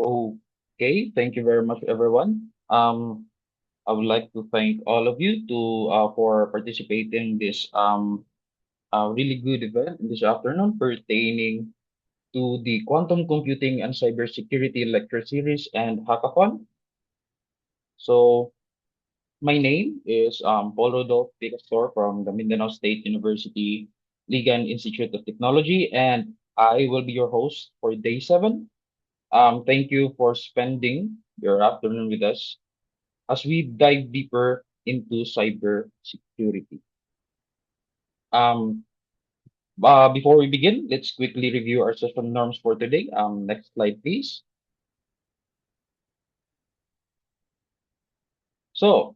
Okay, thank you very much, everyone. I would like to thank all of you to for participating in this really good event this afternoon pertaining to the quantum computing and cybersecurity lecture series and hackathon. So my name is Paul Rodolfo Picastor from the Mindanao State University Ligan Institute of Technology, and I will be your host for day 7. Thank you for spending your afternoon with us as we dive deeper into cybersecurity. Um, Before we begin, let's quickly review our session norms for today. Next slide, please. So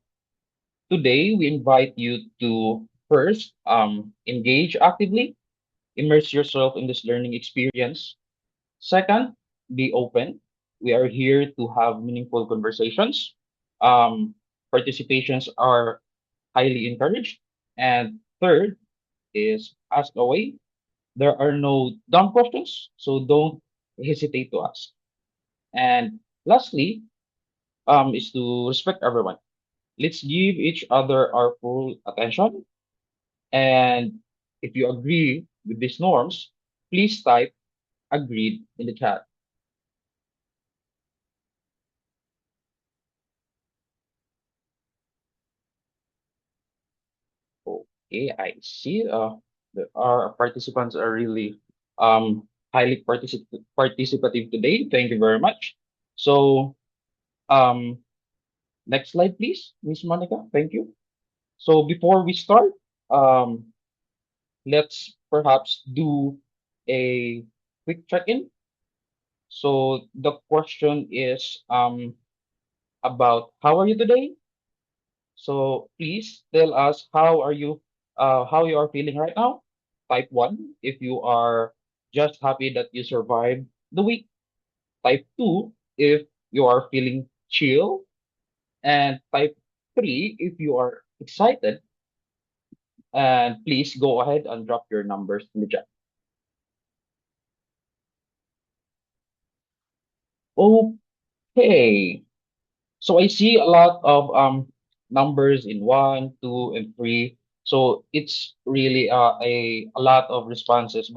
today we invite you to first engage actively, immerse yourself in this learning experience. Second, be open. We are here to have meaningful conversations. Um, Participations are highly encouraged. And third is ask away. There are no dumb questions, so don't hesitate to ask. And lastly, is to respect everyone. Let's give each other our full attention. And if you agree with these norms, please type agreed in the chat. Okay, I see. Our participants are really highly participative today. Thank you very much. So, um, next slide, please, Miss Monica. Thank you. So before we start, um, let's perhaps do a quick check-in. So the question is about how are you today? So please tell us how you are feeling right now. Type one if you are just happy that you survived the week. Type two if you are feeling chill, and type three if you are excited. And please go ahead and drop your numbers in the chat. Okay. So I see a lot of numbers in one, two, and three. So it's really a lot of responses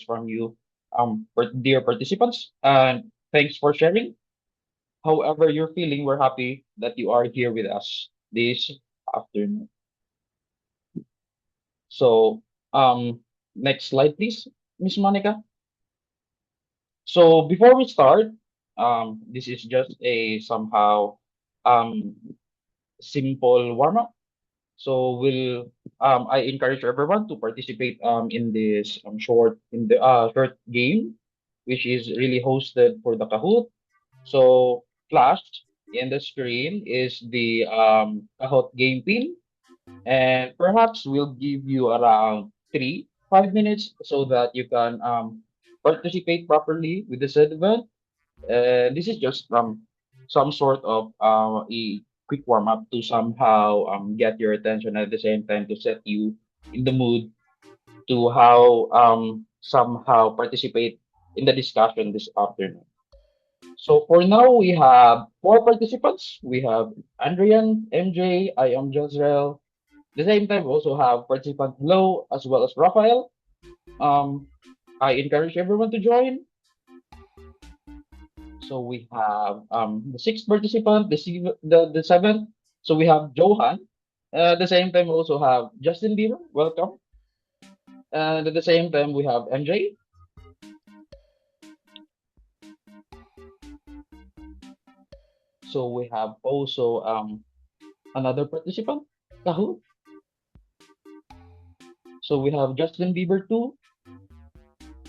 from you, dear participants, and thanks for sharing. However you're feeling, we're happy that you are here with us this afternoon. So next slide, please, Miss Monica. So before we start, this is just a somehow um simple warm up. So I encourage everyone to participate in this short game, which is really hosted for the Kahoot. So flashed in the screen is the Kahoot game pin, and perhaps we'll give you around 5 minutes so that you can participate properly with the said event. This is just some sort of a quick warm up to somehow get your attention at the same time to set you in the mood to how somehow participate in the discussion this afternoon. So for now we have four participants. We have Andrian, MJ, I am Josrel. At the same time, we also have participant Hello as well as Raphael. Um, I encourage everyone to join. So we have the sixth participant, the seventh. So we have Johan. At the same time, we also have Justin Bieber. Welcome. And at the same time, we have MJ. So we have also another participant, Kahoot. So we have Justin Bieber too.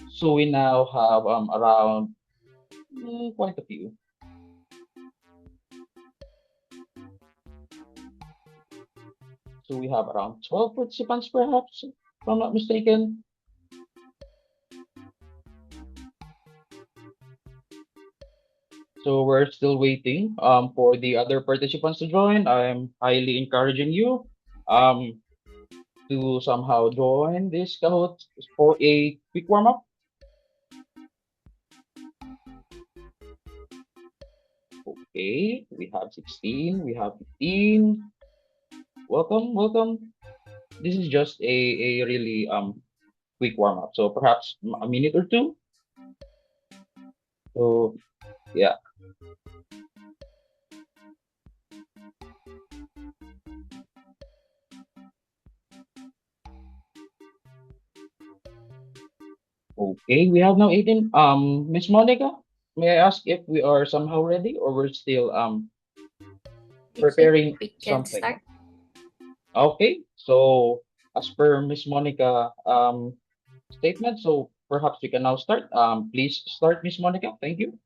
So we now have around quite a few. So we have around 12 participants, perhaps, if I'm not mistaken. So we're still waiting for the other participants to join. I'm highly encouraging you um to somehow join this Kahoot for a quick warm up. Okay, we have 16, we have 15. Welcome, welcome. This is just a really quick warm up. So perhaps a minute or two. So yeah. Okay, we have now 18. Miss Monica, may I ask if we are somehow ready or we're still I think preparing we can something? start. Okay, so as per Miss Monica statement, so perhaps we can now start. Please start, Miss Monica. Thank you.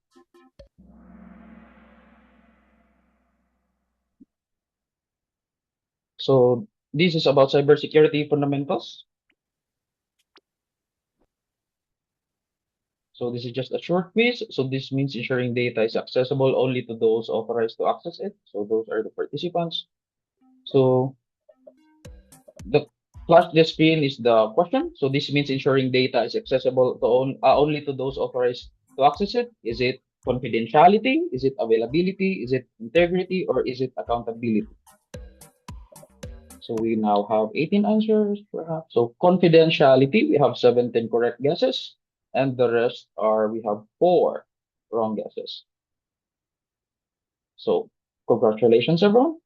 So this is about cybersecurity fundamentals. So this is just a short quiz. So this means ensuring data is accessible only to those authorized to access it. So those are the participants. So the flash the screen is the question. So this means ensuring data is accessible to only to those authorized to access it. Is it confidentiality? Is it availability? Is it integrity? Or is it accountability? So we now have 18 answers, perhaps. So confidentiality, we have 17 correct guesses, and the rest are we have four wrong guesses. So congratulations, everyone.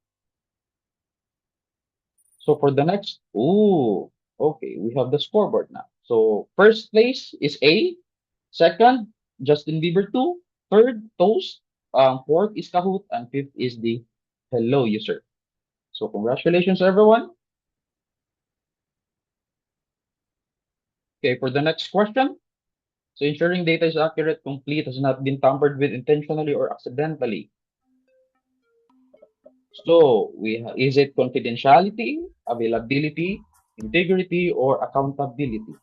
So for the next, okay, we have the scoreboard now. So first place is A, second, Justin Bieber 2, third, Toast, fourth is Kahoot, and fifth is the Hello User. So congratulations, everyone. Okay, for the next question. So ensuring data is accurate, complete, has not been tampered with intentionally or accidentally. So is it confidentiality, availability, integrity, or accountability?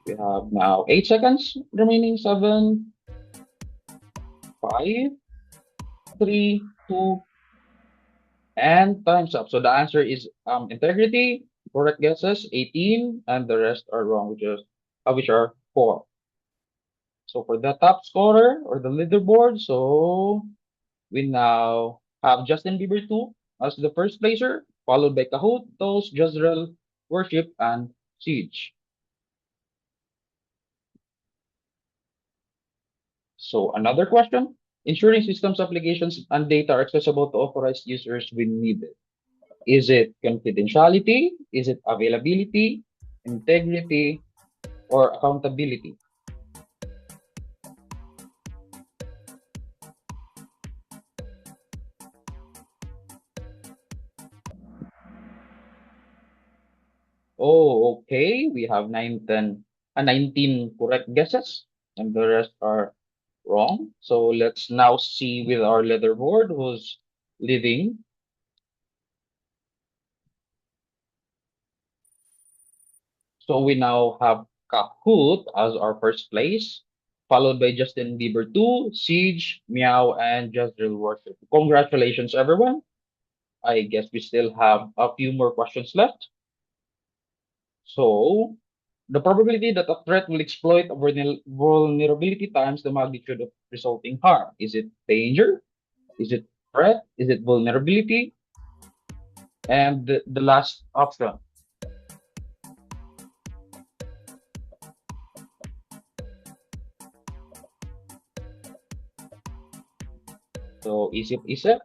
We have now 8 seconds remaining. Seven, five, three, two, and time's up. So the answer is integrity. Correct guesses 18, and the rest are wrong, which are four. So for the top scorer or the leaderboard, so we now have Justin Bieber 2 as the first placer, followed by Kahoot, Toast, Jezreel, Worship, and Siege. So another question. Ensuring systems, applications, and data are accessible to authorized users when needed. Is it confidentiality? Is it availability, integrity, or accountability? Oh, okay. We have 19 correct guesses, and the rest are wrong. So let's now see with our leaderboard who's leading. So we now have Kahoot as our first place, followed by Justin Bieber 2, Siege, Meow, and Jezreel Worship. Congratulations, everyone. I guess we still have a few more questions left. So the probability that a threat will exploit a vulnerability times the magnitude of resulting harm. Is it danger? Is it threat? Is it vulnerability? And the last option. So is it?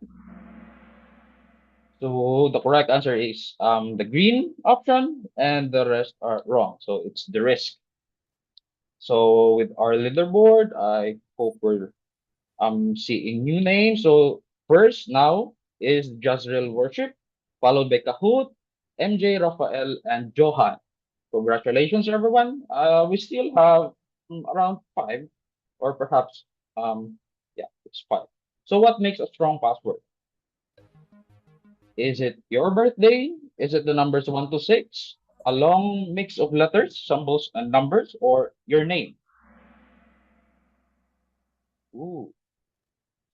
So the correct answer is the green option, and the rest are wrong. So it's the risk. So with our leaderboard, I hope we're seeing new names. So first now is Jezreel Worship, followed by Kahoot, MJ, Rafael, and Johan. Congratulations, everyone. We still have around five, or perhaps yeah, it's five. So what makes a strong password? Is it your birthday? Is it the numbers 1 to 6? A long mix of letters, symbols, and numbers, or your name? Ooh,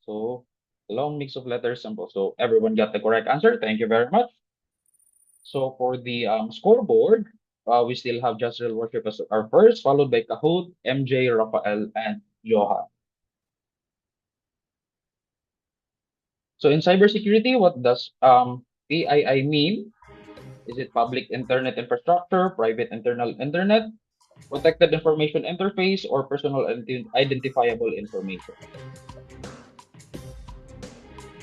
so a long mix of letters, symbols. So everyone got the correct answer. Thank you very much. So for the scoreboard, we still have Jezreel Worship as our first, followed by Kahoot, MJ, Rafael, and Johan. So in cybersecurity, what does PII mean? Is it public internet infrastructure, private internal internet, protected information interface, or personal identifiable information?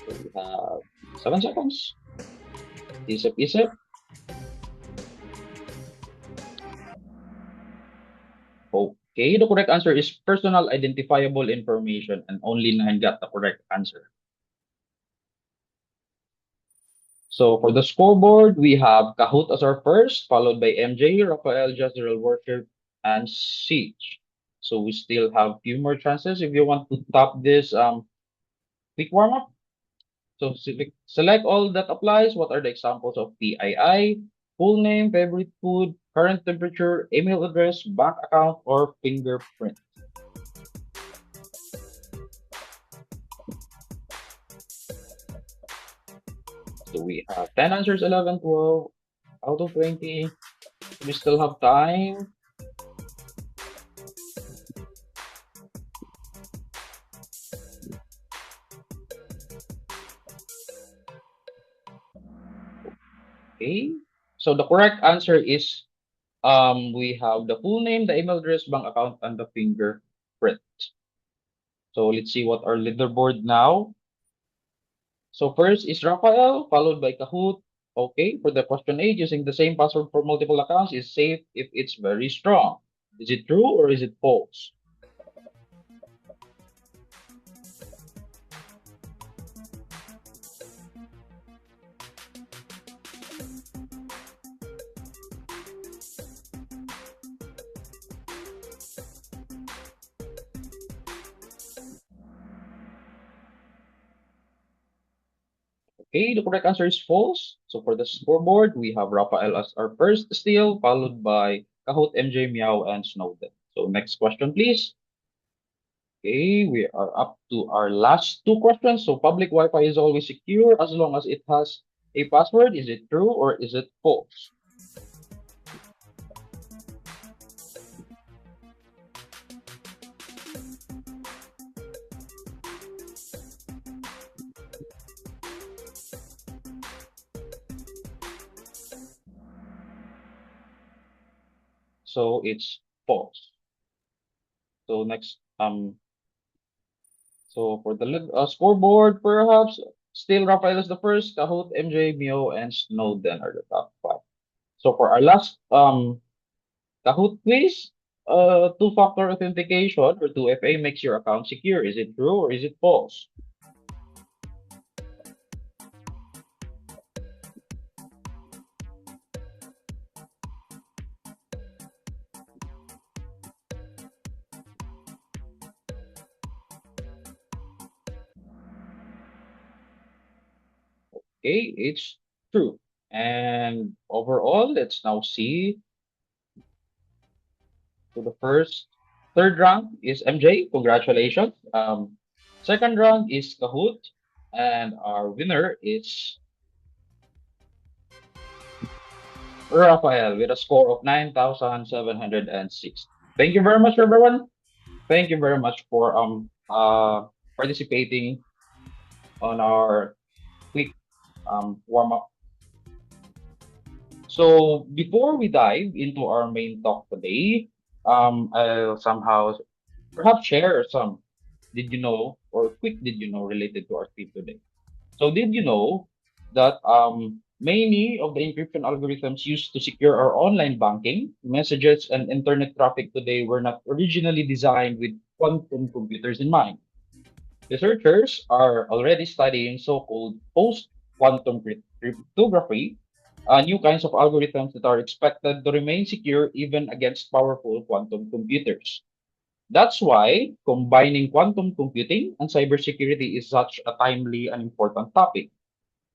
So we have 7 seconds. Isip, isip. Okay, the correct answer is personal identifiable information, and only 9 got the correct answer. So for the scoreboard, we have Kahoot as our first, followed by MJ, Rafael, Jezreel Worship, and Siege. So we still have few more chances if you want to top this quick warm up. So select all that applies. What are the examples of PII? Full name, favorite food, current temperature, email address, bank account, or fingerprint. So we have 10 answers, 11, 12 out of 20. We still have time. Okay. So the correct answer is we have the full name, the email address, bank account, and the fingerprint. So let's see what our leaderboard now. So first is Rafael, followed by Kahoot. Okay, for the question 8, using the same password for multiple accounts is safe if it's very strong. Is it true or is it false? Okay, the correct answer is false. So for the scoreboard, we have Rafael as our first steal, followed by Kahoot, MJ, Meow, and Snowden. So next question, please. Okay, we are up to our last two questions. So public Wi-Fi is always secure as long as it has a password. Is it true or is it false? So it's false. So next, so for the scoreboard, perhaps still Rafael is the first. Kahoot, MJ, Mio, and Snowden are the top five. So for our last Kahoot quiz, two-factor authentication or 2FA makes your account secure. Is it true or is it false? Okay, it's true. And overall, let's now see to the first. Third rank is MJ. Congratulations. Second rank is Kahoot. And our winner is Rafael with a score of 9,706. Thank you very much, everyone. Thank you very much for participating on our quick warm up. So before we dive into our main talk today, I'll somehow perhaps share some did you know or quick did you know related to our theme today. So did you know that many of the encryption algorithms used to secure our online banking, messages, and internet traffic today were not originally designed with quantum computers in mind? Researchers are already studying so-called post-quantum cryptography, new kinds of algorithms that are expected to remain secure even against powerful quantum computers. That's why combining quantum computing and cybersecurity is such a timely and important topic.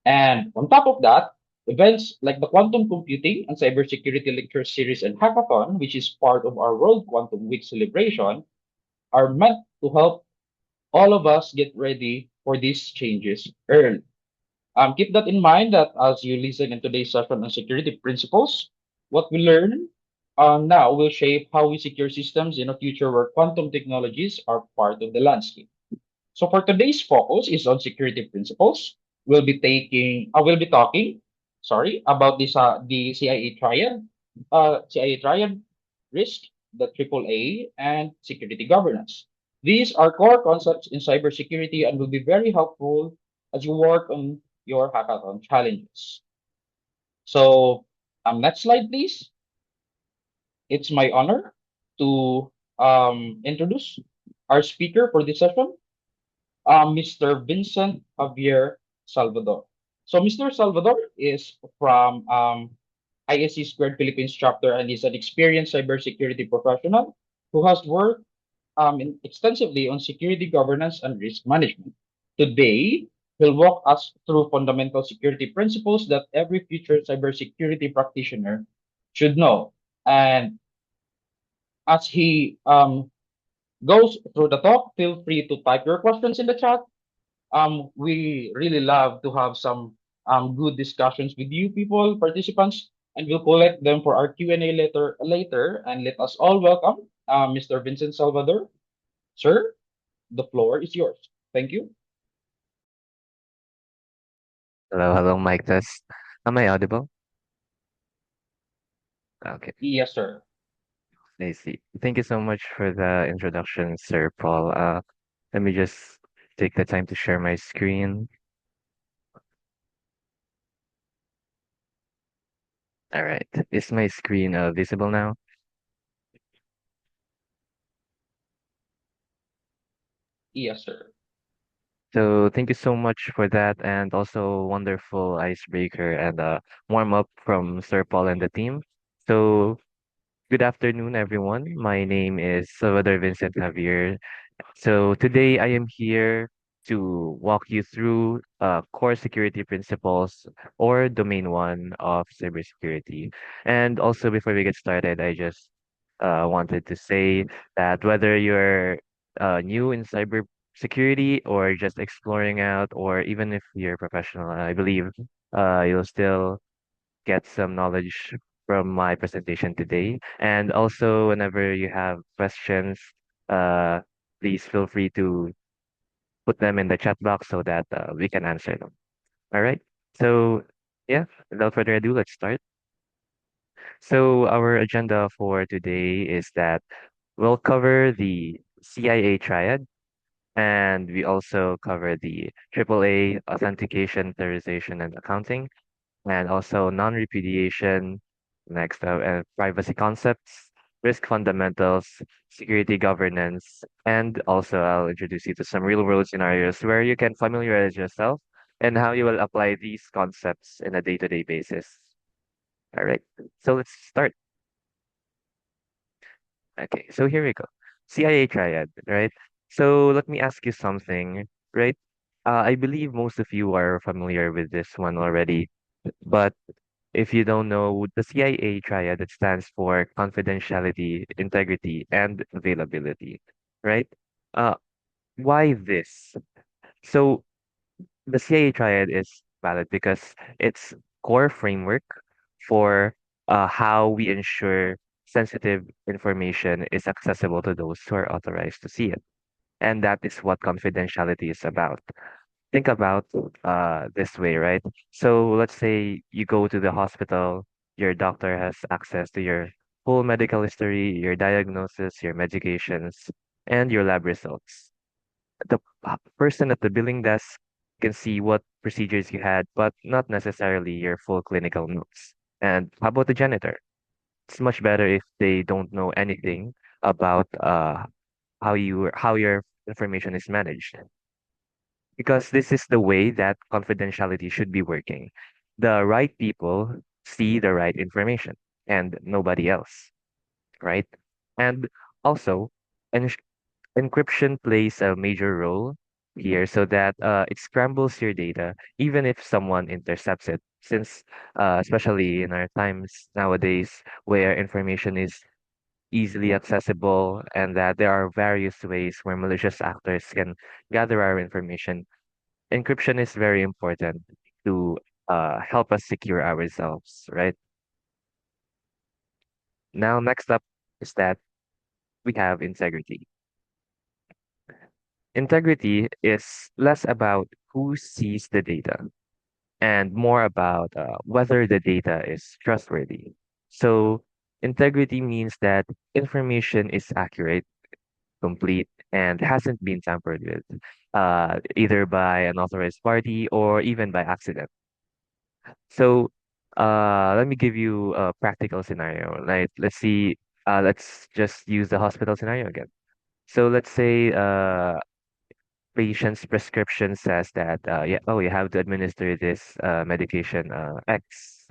And on top of that, events like the Quantum Computing and Cybersecurity Lecture Series and Hackathon, which is part of our World Quantum Week celebration, are meant to help all of us get ready for these changes early. Keep that in mind that as you listen in today's session on security principles, what we learn, now will shape how we secure systems in a future where quantum technologies are part of the landscape. So for today's focus is on security principles. We'll be talking, sorry, about the CIA triad, CIA triad risk, the AAA, and security governance. These are core concepts in cybersecurity and will be very helpful as you work on your hackathon challenges. So, next slide, please. It's my honor to introduce our speaker for this session, Mr. Vincent Javier Salvador. So Mr. Salvador is from ISC Squared Philippines chapter and is an experienced cybersecurity professional who has worked extensively on security governance and risk management. Today, he'll walk us through fundamental security principles that every future cybersecurity practitioner should know. And as he goes through the talk, feel free to type your questions in the chat. We really love to have some good discussions with you people, participants, and we'll collect them for our Q&A later. And let us all welcome Mr. Vincent Salvador. Sir, the floor is yours. Thank you. Hello, hello, mic test. Am I audible? Okay, Yes, sir. I see. Thank you so much for the introduction, Sir Paul. Let me just take the time to share my screen. All right. Is my screen visible now? Yes, sir. So thank you so much for that, and also wonderful icebreaker and warm up from Sir Paul and the team. So good afternoon, everyone. My name is Salvador Vincent Javier. So today I am here to walk you through core security principles or domain one of cybersecurity. And also before we get started, I just wanted to say that whether you're new in cybersecurity or just exploring out, or even if you're professional, I believe you'll still get some knowledge from my presentation today. And also, whenever you have questions, uh, please feel free to put them in the chat box so that we can answer them. All right. So, yeah, without further ado, let's start. So, our agenda for today is that we'll cover the CIA triad, and we also cover the AAA authentication, authorization, and accounting, and also non-repudiation, next and privacy concepts, risk fundamentals, security governance, and also I'll introduce you to some real-world scenarios where you can familiarize yourself and how you will apply these concepts in a day-to-day basis. All right, so let's start. Okay, so here we go. CIA triad, right? So let me ask you something, right? I believe most of you are familiar with this one already, but if you don't know, the CIA triad, it stands for confidentiality, integrity, and availability, right? Uh, why this? So the CIA triad is valid because it's core framework for how we ensure sensitive information is accessible to those who are authorized to see it. And that is what confidentiality is about. Think about this way, right? So let's say you go to the hospital, your doctor has access to your full medical history, your diagnosis, your medications, and your lab results. The person at the billing desk can see what procedures you had, but not necessarily your full clinical notes. And how about the janitor? It's much better if they don't know anything about how your information is managed, because this is the way that confidentiality should be working. The right people see the right information and nobody else, right? And also, en encryption plays a major role here so that it scrambles your data even if someone intercepts it. Since, especially in our times nowadays where information is easily accessible and that there are various ways where malicious actors can gather our information, encryption is very important to help us secure ourselves, right? Now, next up is that we have integrity. Integrity is less about who sees the data and more about whether the data is trustworthy. So, integrity means that information is accurate, complete, and hasn't been tampered with, either by an authorized party or even by accident. So, let me give you a practical scenario. Like, let's just use the hospital scenario again. So, let's say patient's prescription says that yeah, oh, you have to administer this medication X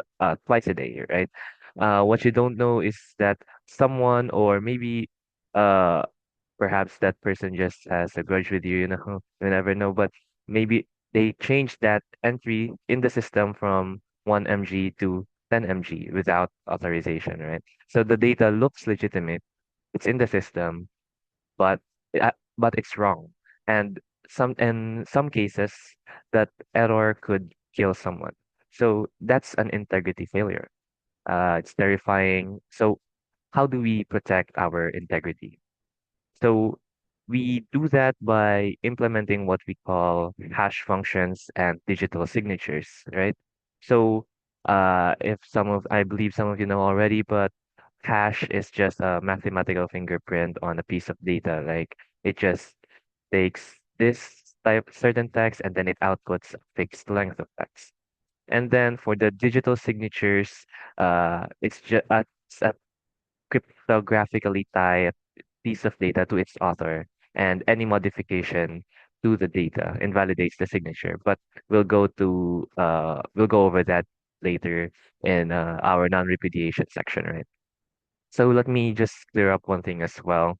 twice a day, right? What you don't know is that someone, or maybe uh perhaps that person just has a grudge with you, you know, you never know, but maybe they changed that entry in the system from 1 mg to 10 mg without authorization, right? So the data looks legitimate, it's in the system, but but it's wrong. And in some cases, that error could kill someone. So that's an integrity failure. It's terrifying. So how do we protect our integrity? So we do that by implementing what we call hash functions and digital signatures, right? So if some of, I believe some of you know already, but hash is just a mathematical fingerprint on a piece of data. Like it just takes this type certain text and then it outputs a fixed length of text. And then for the digital signatures, it's just a cryptographically tie a piece of data to its author, and any modification to the data invalidates the signature. But we'll go over that later in our non-repudiation section, right? So let me just clear up one thing as well.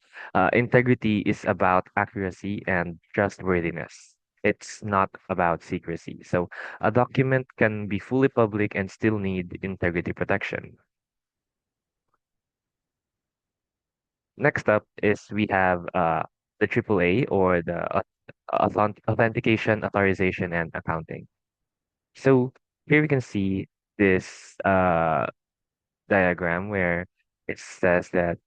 Integrity is about accuracy and trustworthiness. It's not about secrecy. So a document can be fully public and still need integrity protection. Next up is we have the AAA, or the authentication, authorization, and accounting. So here we can see this diagram where it says that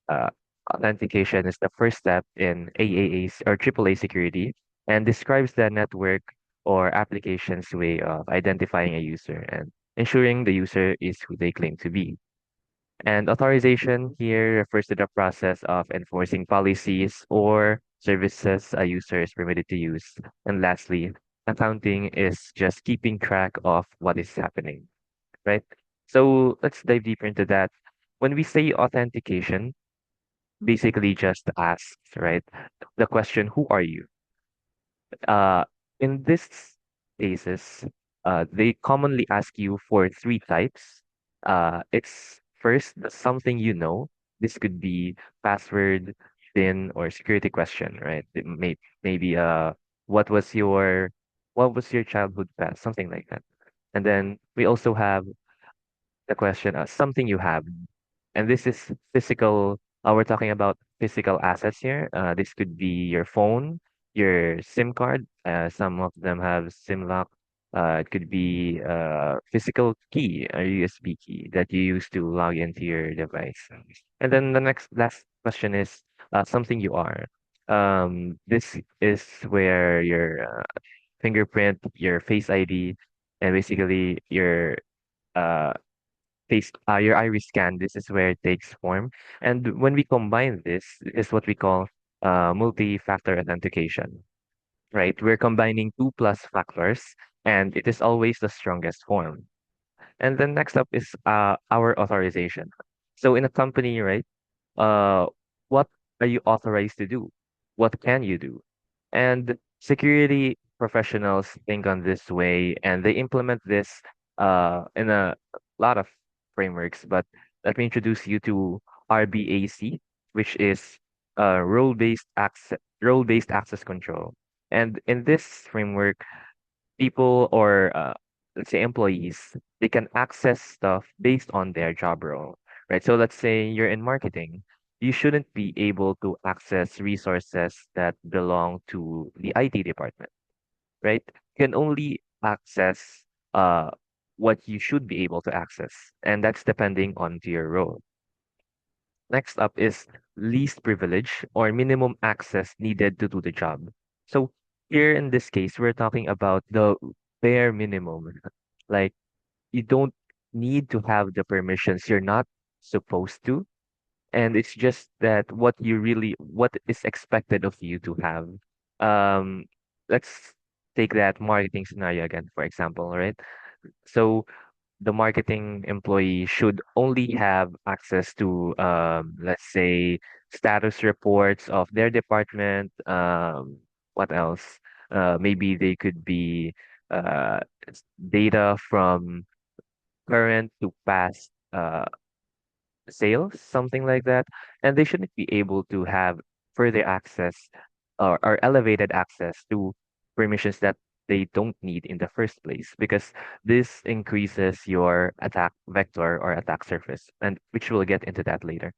uh, authentication is the first step in AAA's or AAA security and describes the network or application's way of identifying a user and ensuring the user is who they claim to be. And authorization here refers to the process of enforcing policies or services a user is permitted to use. And lastly, accounting is just keeping track of what is happening, right? So let's dive deeper into that. When we say authentication, basically just asks, right, the question, who are you? Uh, in this cases, they commonly ask you for three types. It's first something you know. This could be password, PIN, or security question, right? Maybe what was your what was your childhood past, something like that. And then we also have the question, something you have, and this is physical. We're talking about physical assets here. This could be your phone, your SIM card. Some of them have SIM lock. It could be physical key, a USB key that you use to log into your device. And then the next last question is something you are. This is where your fingerprint, your face ID, and basically uh, your iris scan. This is where it takes form. And when we combine this, is what we call multi-factor authentication, right? We're combining two plus factors, and it is always the strongest form. And then next up is our authorization. So in a company, right? uh, what are you authorized to do? What can you do? And security professionals think on this way, and they implement this in a lot of frameworks. But let me introduce you to RBAC, which is role-based access control. And in this framework, people, or let's say employees, they can access stuff based on their job role, right? So let's say you're in marketing, you shouldn't be able to access resources that belong to the IT department, right? You can only access uh what you should be able to access, and that's depending on to your role. Next up is least privilege or minimum access needed to do the job. So here in this case, we're talking about the bare minimum. Like you don't need to have the permissions you're not supposed to. And it's just that what is expected of you to have. Um, let's take that marketing scenario again, for example, right? So the marketing employee should only have access to, let's say, status reports of their department. What else? Maybe they could be uh, data from current to past sales, something like that. And they shouldn't be able to have further access or elevated access to permissions that they don't need in the first place because this increases your attack vector or attack surface, and which we'll get into that later.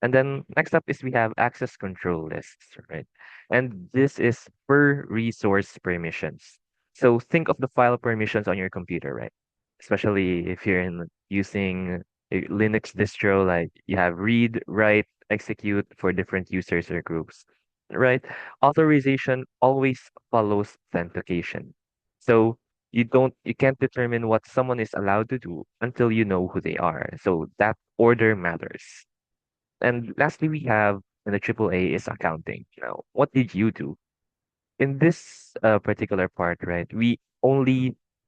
And then next up is we have access control lists, right? And this is per resource permissions. So think of the file permissions on your computer, right? Especially if you're using a Linux distro, like you have read, write, execute for different users or groups, right? Authorization always follows authentication. So you can't determine what someone is allowed to do until you know who they are. So that order matters. And lastly, we have in the AAA is accounting. Now, what did you do in this particular part, right?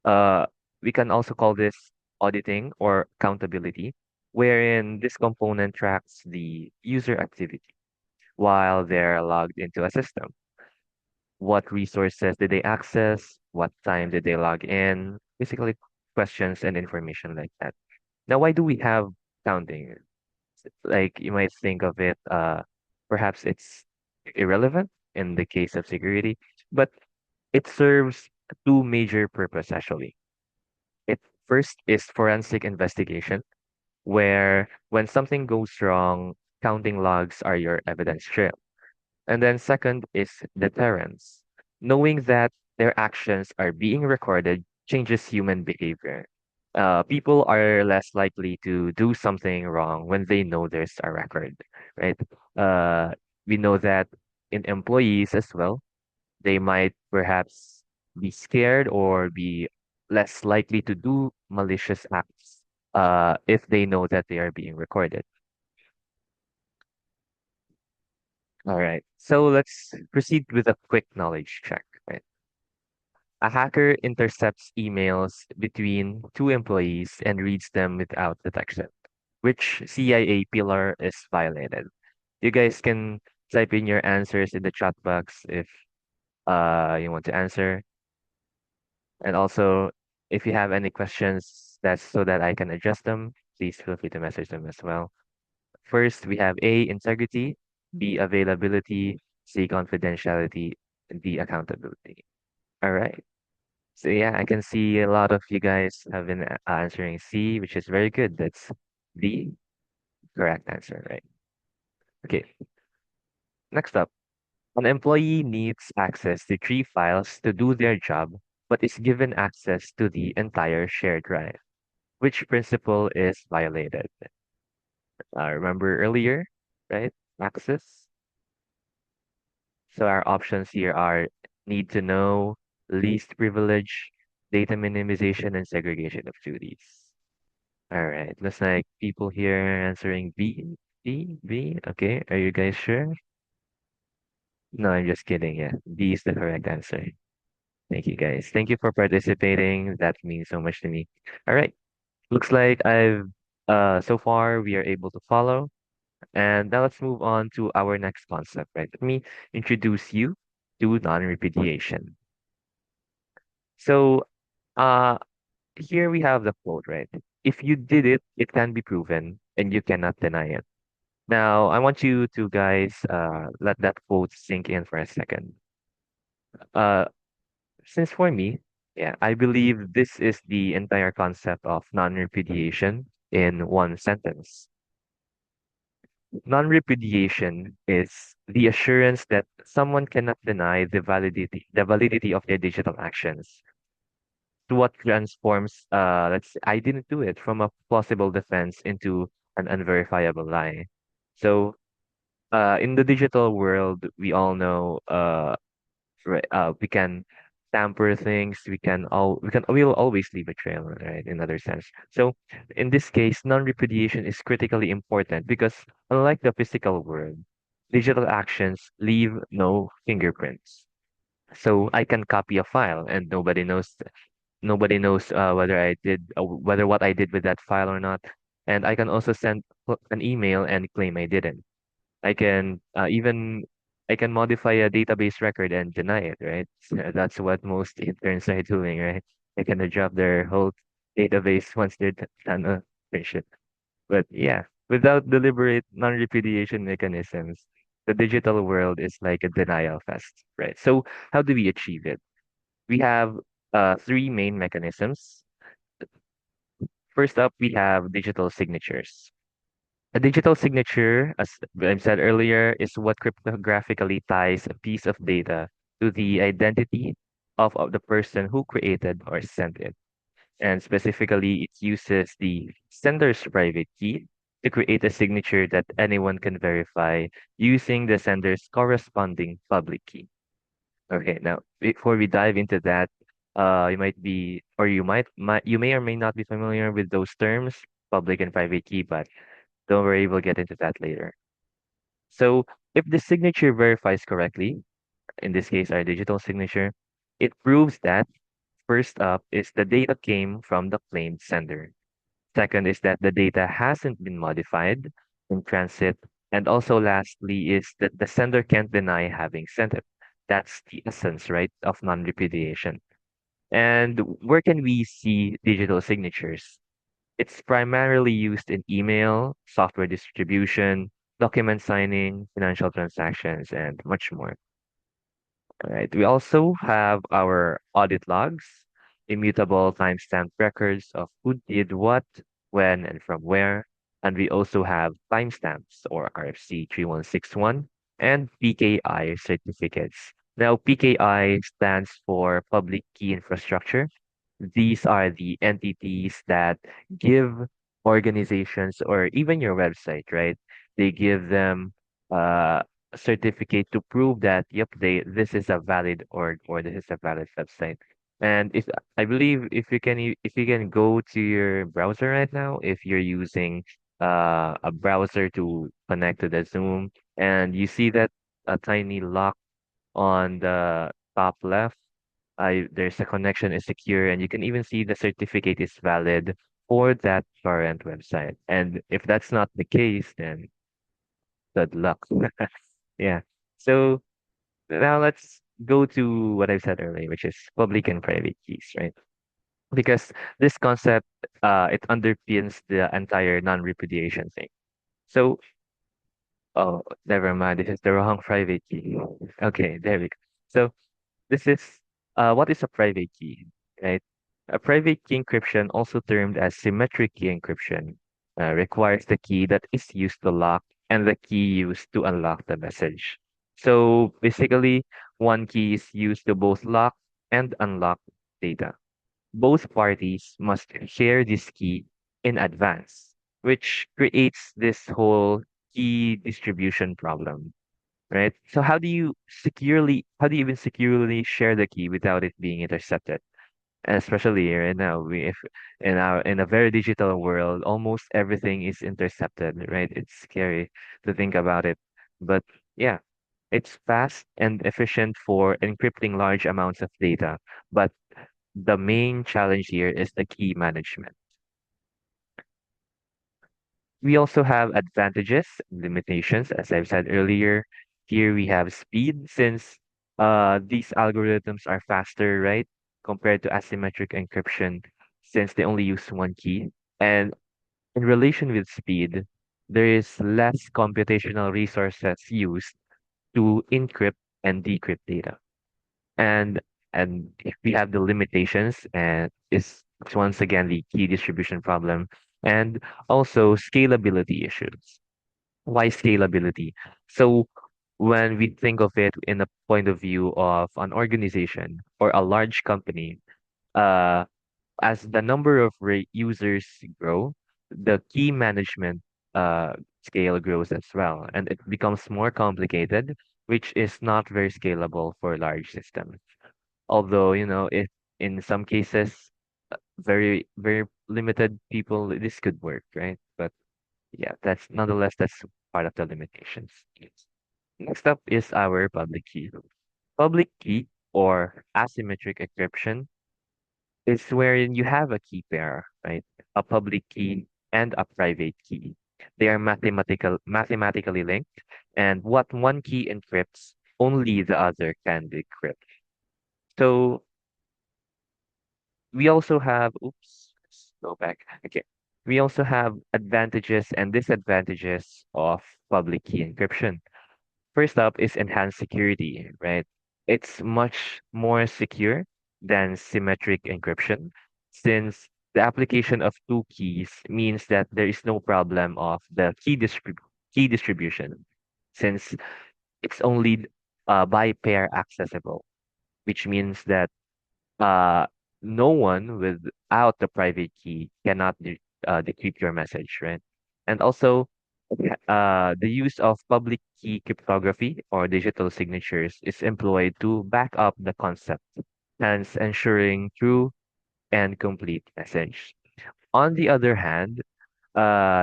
Uh, we can also call this auditing or accountability, wherein this component tracks the user activity while they're logged into a system. What resources did they access? What time did they log in? Basically, questions and information like that. Now, why do we have counting? Like you might think of it, perhaps it's irrelevant in the case of security, but it serves two major purposes actually. It first is forensic investigation, where when something goes wrong, counting logs are your evidence trail. And then second is deterrence. Knowing that their actions are being recorded changes human behavior. People are less likely to do something wrong when they know there's a record, right? Uh, we know that in employees as well, they might perhaps be scared or be less likely to do malicious acts if they know that they are being recorded. All right. So let's proceed with a quick knowledge check. Right. A hacker intercepts emails between two employees and reads them without detection. Which CIA pillar is violated? You guys can type in your answers in the chat box if you want to answer. And also, if you have any questions that's so that I can address them, please feel free to message them as well. First, we have A, integrity, B, availability, C, confidentiality, and D, accountability. All right. So yeah, I can see a lot of you guys have been answering C, which is very good. That's the correct answer, right? Okay. Next up, an employee needs access to three files to do their job, but is given access to the entire shared drive. Which principle is violated? Remember earlier, right? Access. So our options here are need to know, least privilege, data minimization, and segregation of duties. All right, looks like people here answering B, B, B. Okay, are you guys sure? No, I'm just kidding. Yeah, B is the correct answer. Thank you guys. Thank you for participating. That means so much to me. All right, looks like I've so far we are able to follow. And now let's move on to our next concept, right? Let me introduce you to non-repudiation. So, uh, here we have the quote, right? If you did it, it can be proven, and you cannot deny it. Now, I want you to guys let that quote sink in for a second. Uh, since for me, yeah, I believe this is the entire concept of non-repudiation in one sentence. Non-repudiation is the assurance that someone cannot deny the validity of their digital actions. To what transforms, let's say, I didn't do it from a plausible defense into an unverifiable lie. So in the digital world, we all know right, we can tamper things. We will always leave a trail, right? In other sense. So in this case, non-repudiation is critically important because unlike the physical world, digital actions leave no fingerprints. So I can copy a file and nobody knows whether what I did with that file or not. And I can also send an email and claim I didn't. I can even I can modify a database record and deny it, right? So that's what most interns are doing, right? They can drop their whole database once they're done a mission. But yeah, without deliberate non-repudiation mechanisms, the digital world is like a denial fest, right? So how do we achieve it? We have three main mechanisms. First up, we have digital signatures. A digital signature, as I said earlier, is what cryptographically ties a piece of data to the identity of the person who created or sent it. And specifically, it uses the sender's private key to create a signature that anyone can verify using the sender's corresponding public key. Okay, now before we dive into that, you might be, or you may or may not be familiar with those terms, public and private key, but don't worry, we'll get into that later. So if the signature verifies correctly, in this case, our digital signature, it proves that first up is the data came from the claimed sender. Second is that the data hasn't been modified in transit. And also lastly is that the sender can't deny having sent it. That's the essence, right, of non-repudiation. And where can we see digital signatures? It's primarily used in email, software distribution, document signing, financial transactions, and much more. All right. We also have our audit logs, immutable timestamp records of who did what, when, and from where. And we also have timestamps or RFC 3161 and PKI certificates. Now, PKI stands for Public Key Infrastructure. These are the entities that give organizations or even your website, right? They give them a certificate to prove that, yep, this is a valid org or this is a valid website. And if I believe if you can go to your browser right now, if you're using a browser to connect to the Zoom and you see that a tiny lock on the top left, there's a connection is secure, and you can even see the certificate is valid for that current website. And if that's not the case, then good luck. Yeah. So now let's go to what I said earlier, which is public and private keys, right? Because this concept, it underpins the entire non-repudiation thing. So, oh, never mind. This is the wrong private key. Okay, there we go. So this is what is a private key, right? A private key encryption, also termed as symmetric key encryption, requires the key that is used to lock and the key used to unlock the message. So basically, one key is used to both lock and unlock data. Both parties must share this key in advance, which creates this whole key distribution problem, right? So how do you even securely share the key without it being intercepted? Especially right now, we if in a very digital world, almost everything is intercepted, right? It's scary to think about it. But yeah, it's fast and efficient for encrypting large amounts of data. But the main challenge here is the key management. We also have advantages, limitations, as I've said earlier. Here we have speed, since these algorithms are faster, right, compared to asymmetric encryption, since they only use one key. And in relation with speed, there is less computational resources used to encrypt and decrypt data. And if we have the limitations, and is once again the key distribution problem, and also scalability issues. Why scalability? So when we think of it in a point of view of an organization or a large company, uh, as the number of users grow, the key management uh, scale grows as well, and it becomes more complicated, which is not very scalable for large systems. Although, if in some cases, very, very limited people, this could work, right? But yeah, that's part of the limitations. Next up is our public key. Public key or asymmetric encryption is wherein you have a key pair, right? A public key and a private key. They are mathematically linked, and what one key encrypts, only the other can decrypt. So we also have, oops, let's go back. Okay. We also have advantages and disadvantages of public key encryption. First up is enhanced security, right? It's much more secure than symmetric encryption since the application of two keys means that there is no problem of the key distribution since it's only by pair accessible, which means that uh, no one without the private key cannot decrypt your message, right? And also, the use of public key cryptography or digital signatures is employed to back up the concept, hence ensuring true and complete message. On the other hand,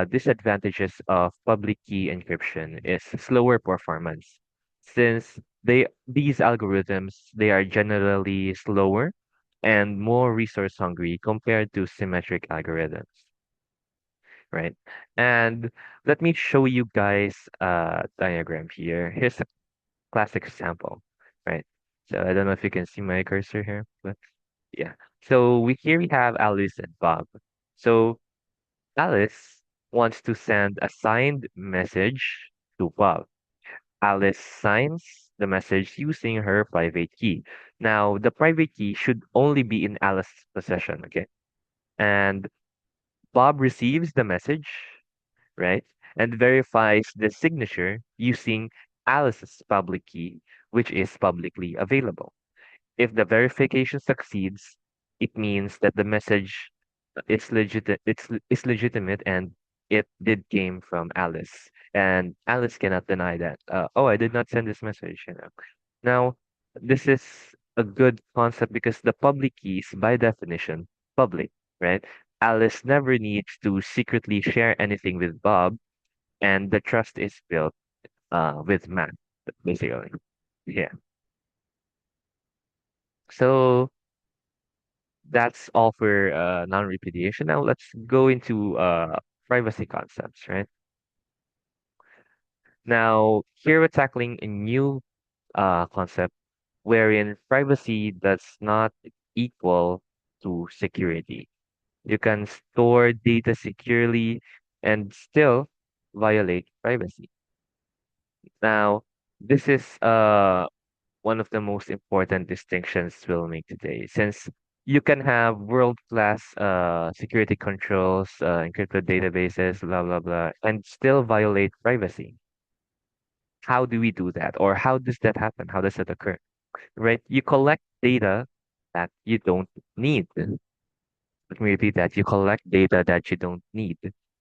disadvantages of public key encryption is slower performance, since these algorithms they are generally slower and more resource hungry compared to symmetric algorithms, right? And let me show you guys a diagram here. Here's a classic example, right? So I don't know if you can see my cursor here, but yeah. So we have Alice and Bob. So Alice wants to send a signed message to Bob. Alice signs the message using her private key. Now, the private key should only be in Alice's possession, okay? And Bob receives the message, right? And verifies the signature using Alice's public key, which is publicly available. If the verification succeeds, it means that the message is legitimate and it did came from Alice. And Alice cannot deny that. Oh, I did not send this message. Now, this is a good concept because the public key is by definition public, right? Alice never needs to secretly share anything with Bob, and the trust is built with math, basically. Yeah. So that's all for non-repudiation. Now let's go into privacy concepts, right? Now here we're tackling a new concept wherein privacy does not equal to security. You can store data securely and still violate privacy. Now, this is one of the most important distinctions we'll make today, since you can have world-class security controls, encrypted databases, blah, blah, blah, and still violate privacy. How do we do that? Or how does that happen? How does that occur? Right? You collect data that you don't need. Let me repeat that. You collect data that you don't need.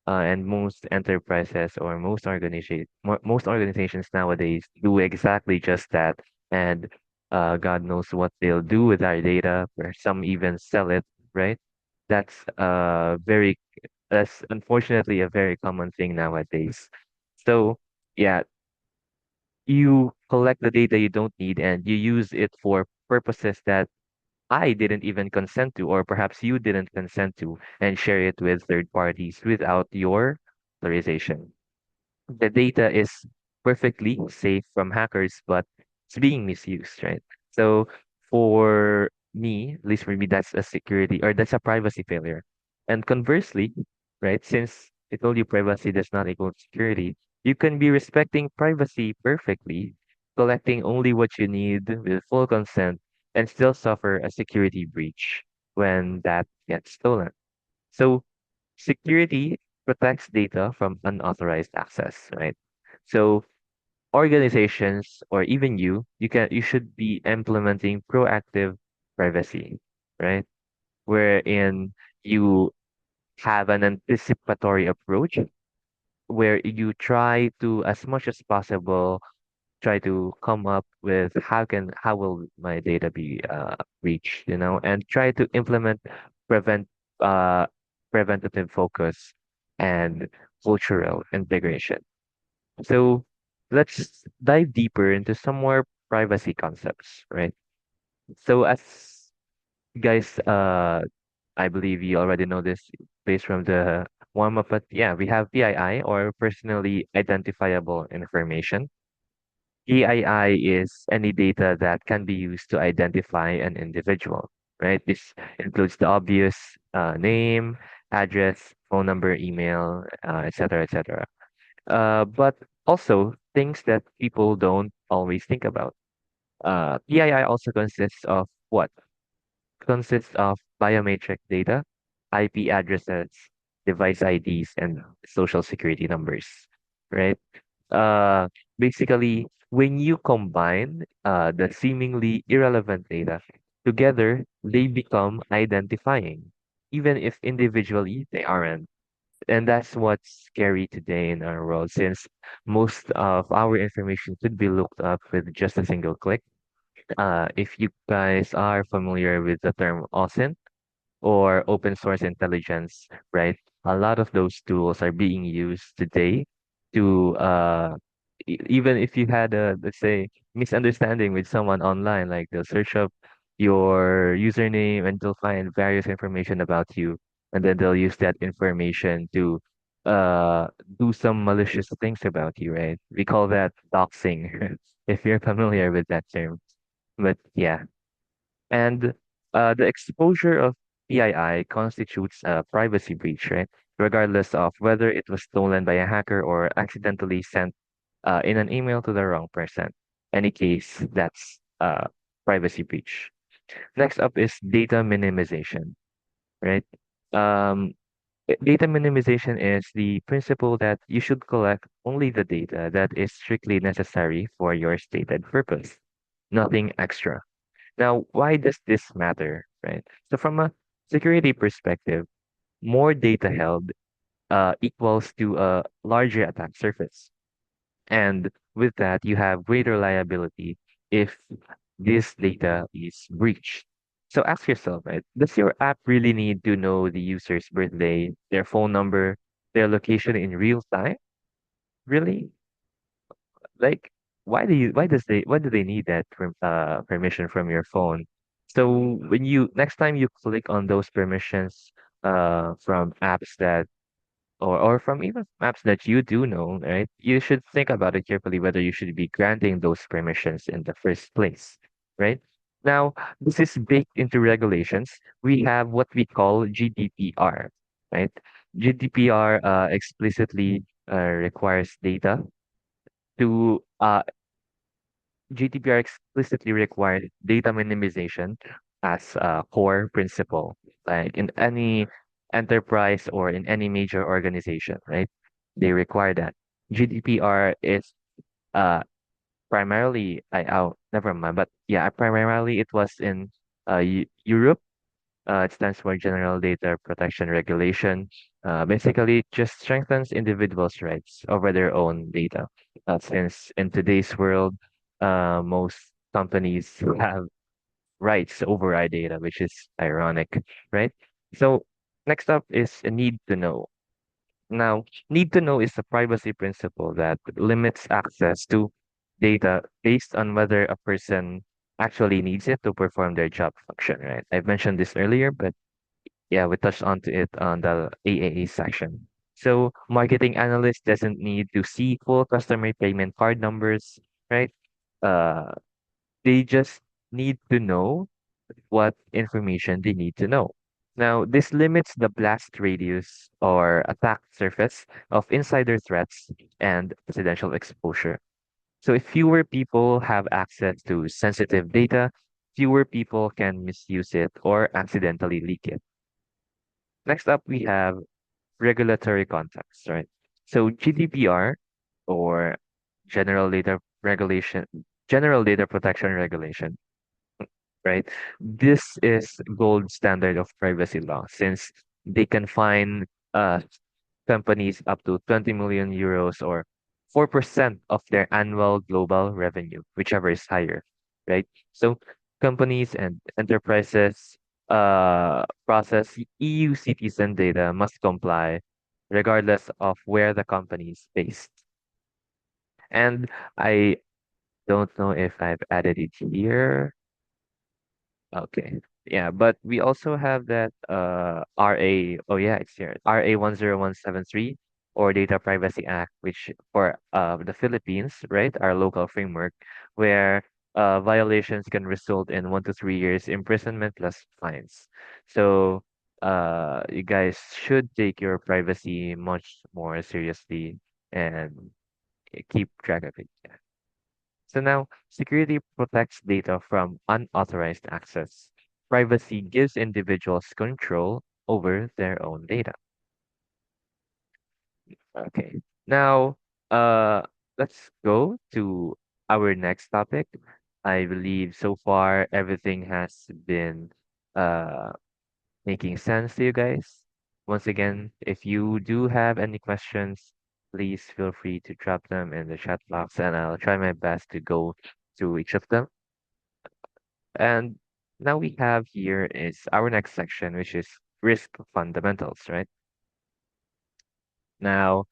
And most enterprises or most organizations nowadays do exactly just that. And God knows what they'll do with our data, where some even sell it, right? That's that's unfortunately a very common thing nowadays. So yeah, you collect the data you don't need and you use it for purposes that I didn't even consent to, or perhaps you didn't consent to, and share it with third parties without your authorization. The data is perfectly safe from hackers, but it's being misused, right? So for me, at least for me, that's a security or that's a privacy failure. And conversely, right, since I told you privacy does not equal security, you can be respecting privacy perfectly, collecting only what you need with full consent, and still suffer a security breach when that gets stolen. So security protects data from unauthorized access, right? So organizations or even you should be implementing proactive privacy, right? Wherein you have an anticipatory approach where you try to, as much as possible, try to come up with how will my data be reached, and try to implement prevent uh preventative focus and cultural integration. So let's dive deeper into some more privacy concepts, right? So as guys, I believe you already know this based from the warm up, but yeah, we have PII, or personally identifiable information. PII is any data that can be used to identify an individual, right? This includes the obvious name, address, phone number, email, et cetera, et cetera. But also things that people don't always think about. PII also consists of biometric data, IP addresses, device IDs, and social security numbers, right? Uh, Basically, when you combine the seemingly irrelevant data together, they become identifying, even if individually they aren't. And that's what's scary today in our world, since most of our information could be looked up with just a single click. If you guys are familiar with the term OSINT, or open source intelligence, right? A lot of those tools are being used today to even if you had a, let's say, misunderstanding with someone online, like they'll search up your username and they'll find various information about you, and then they'll use that information to uh do some malicious things about you, right? We call that doxing, if you're familiar with that term. But yeah, and the exposure of PII constitutes a privacy breach, right? Regardless of whether it was stolen by a hacker or accidentally sent in an email to the wrong person. Any case, that's privacy breach. Next up is data minimization, right? Um, Data minimization is the principle that you should collect only the data that is strictly necessary for your stated purpose, nothing extra. Now, why does this matter, right? So from a security perspective, more data held equals to a larger attack surface. And with that, you have greater liability if this data is breached. So ask yourself, right? Does your app really need to know the user's birthday, their phone number, their location in real time? Really? Like, why do they need that permission from your phone? So when you next time you click on those permissions from apps that, or from even apps that you do know, right? You should think about it carefully whether you should be granting those permissions in the first place, right? Now, this is baked into regulations. We have what we call GDPR, right? GDPR explicitly requires data to GDPR explicitly required data minimization as a core principle, like in any enterprise or in any major organization, right? They require that. GDPR is uh primarily never mind, but yeah, primarily it was in Europe. It stands for General Data Protection Regulation. Basically, it just strengthens individuals' rights over their own data. Since in today's world, most companies have rights over our data, which is ironic, right? So, next up is a need to know. Now, need to know is a privacy principle that limits access to data based on whether a person actually needs it to perform their job function, right? I've mentioned this earlier, but yeah, we touched on to it on the AAA section. So marketing analyst doesn't need to see full customer payment card numbers, right? Uh, they just need to know what information they need to know. Now, this limits the blast radius or attack surface of insider threats and residential exposure. So if fewer people have access to sensitive data, fewer people can misuse it or accidentally leak it. Next up, we have regulatory context, right? So GDPR, or General Data Regulation, General Data Protection Regulation, right? This is gold standard of privacy law, since they can find uh companies up to 20 million euros or 4% of their annual global revenue, whichever is higher, right? So companies and enterprises process EU citizen data must comply regardless of where the company is based. And I don't know if I've added it here. Okay. Yeah, but we also have that RA, oh yeah, it's here. RA 10173 or Data Privacy Act, which for the Philippines, right, our local framework, where violations can result in 1 to 3 years imprisonment plus fines. So you guys should take your privacy much more seriously and keep track of it. Yeah. So now, security protects data from unauthorized access. Privacy gives individuals control over their own data. Okay. Now, uh, let's go to our next topic. I believe so far everything has been uh making sense to you guys. Once again, if you do have any questions, please feel free to drop them in the chat box and I'll try my best to go through each of them. And now we have here is our next section, which is risk fundamentals, right? Now,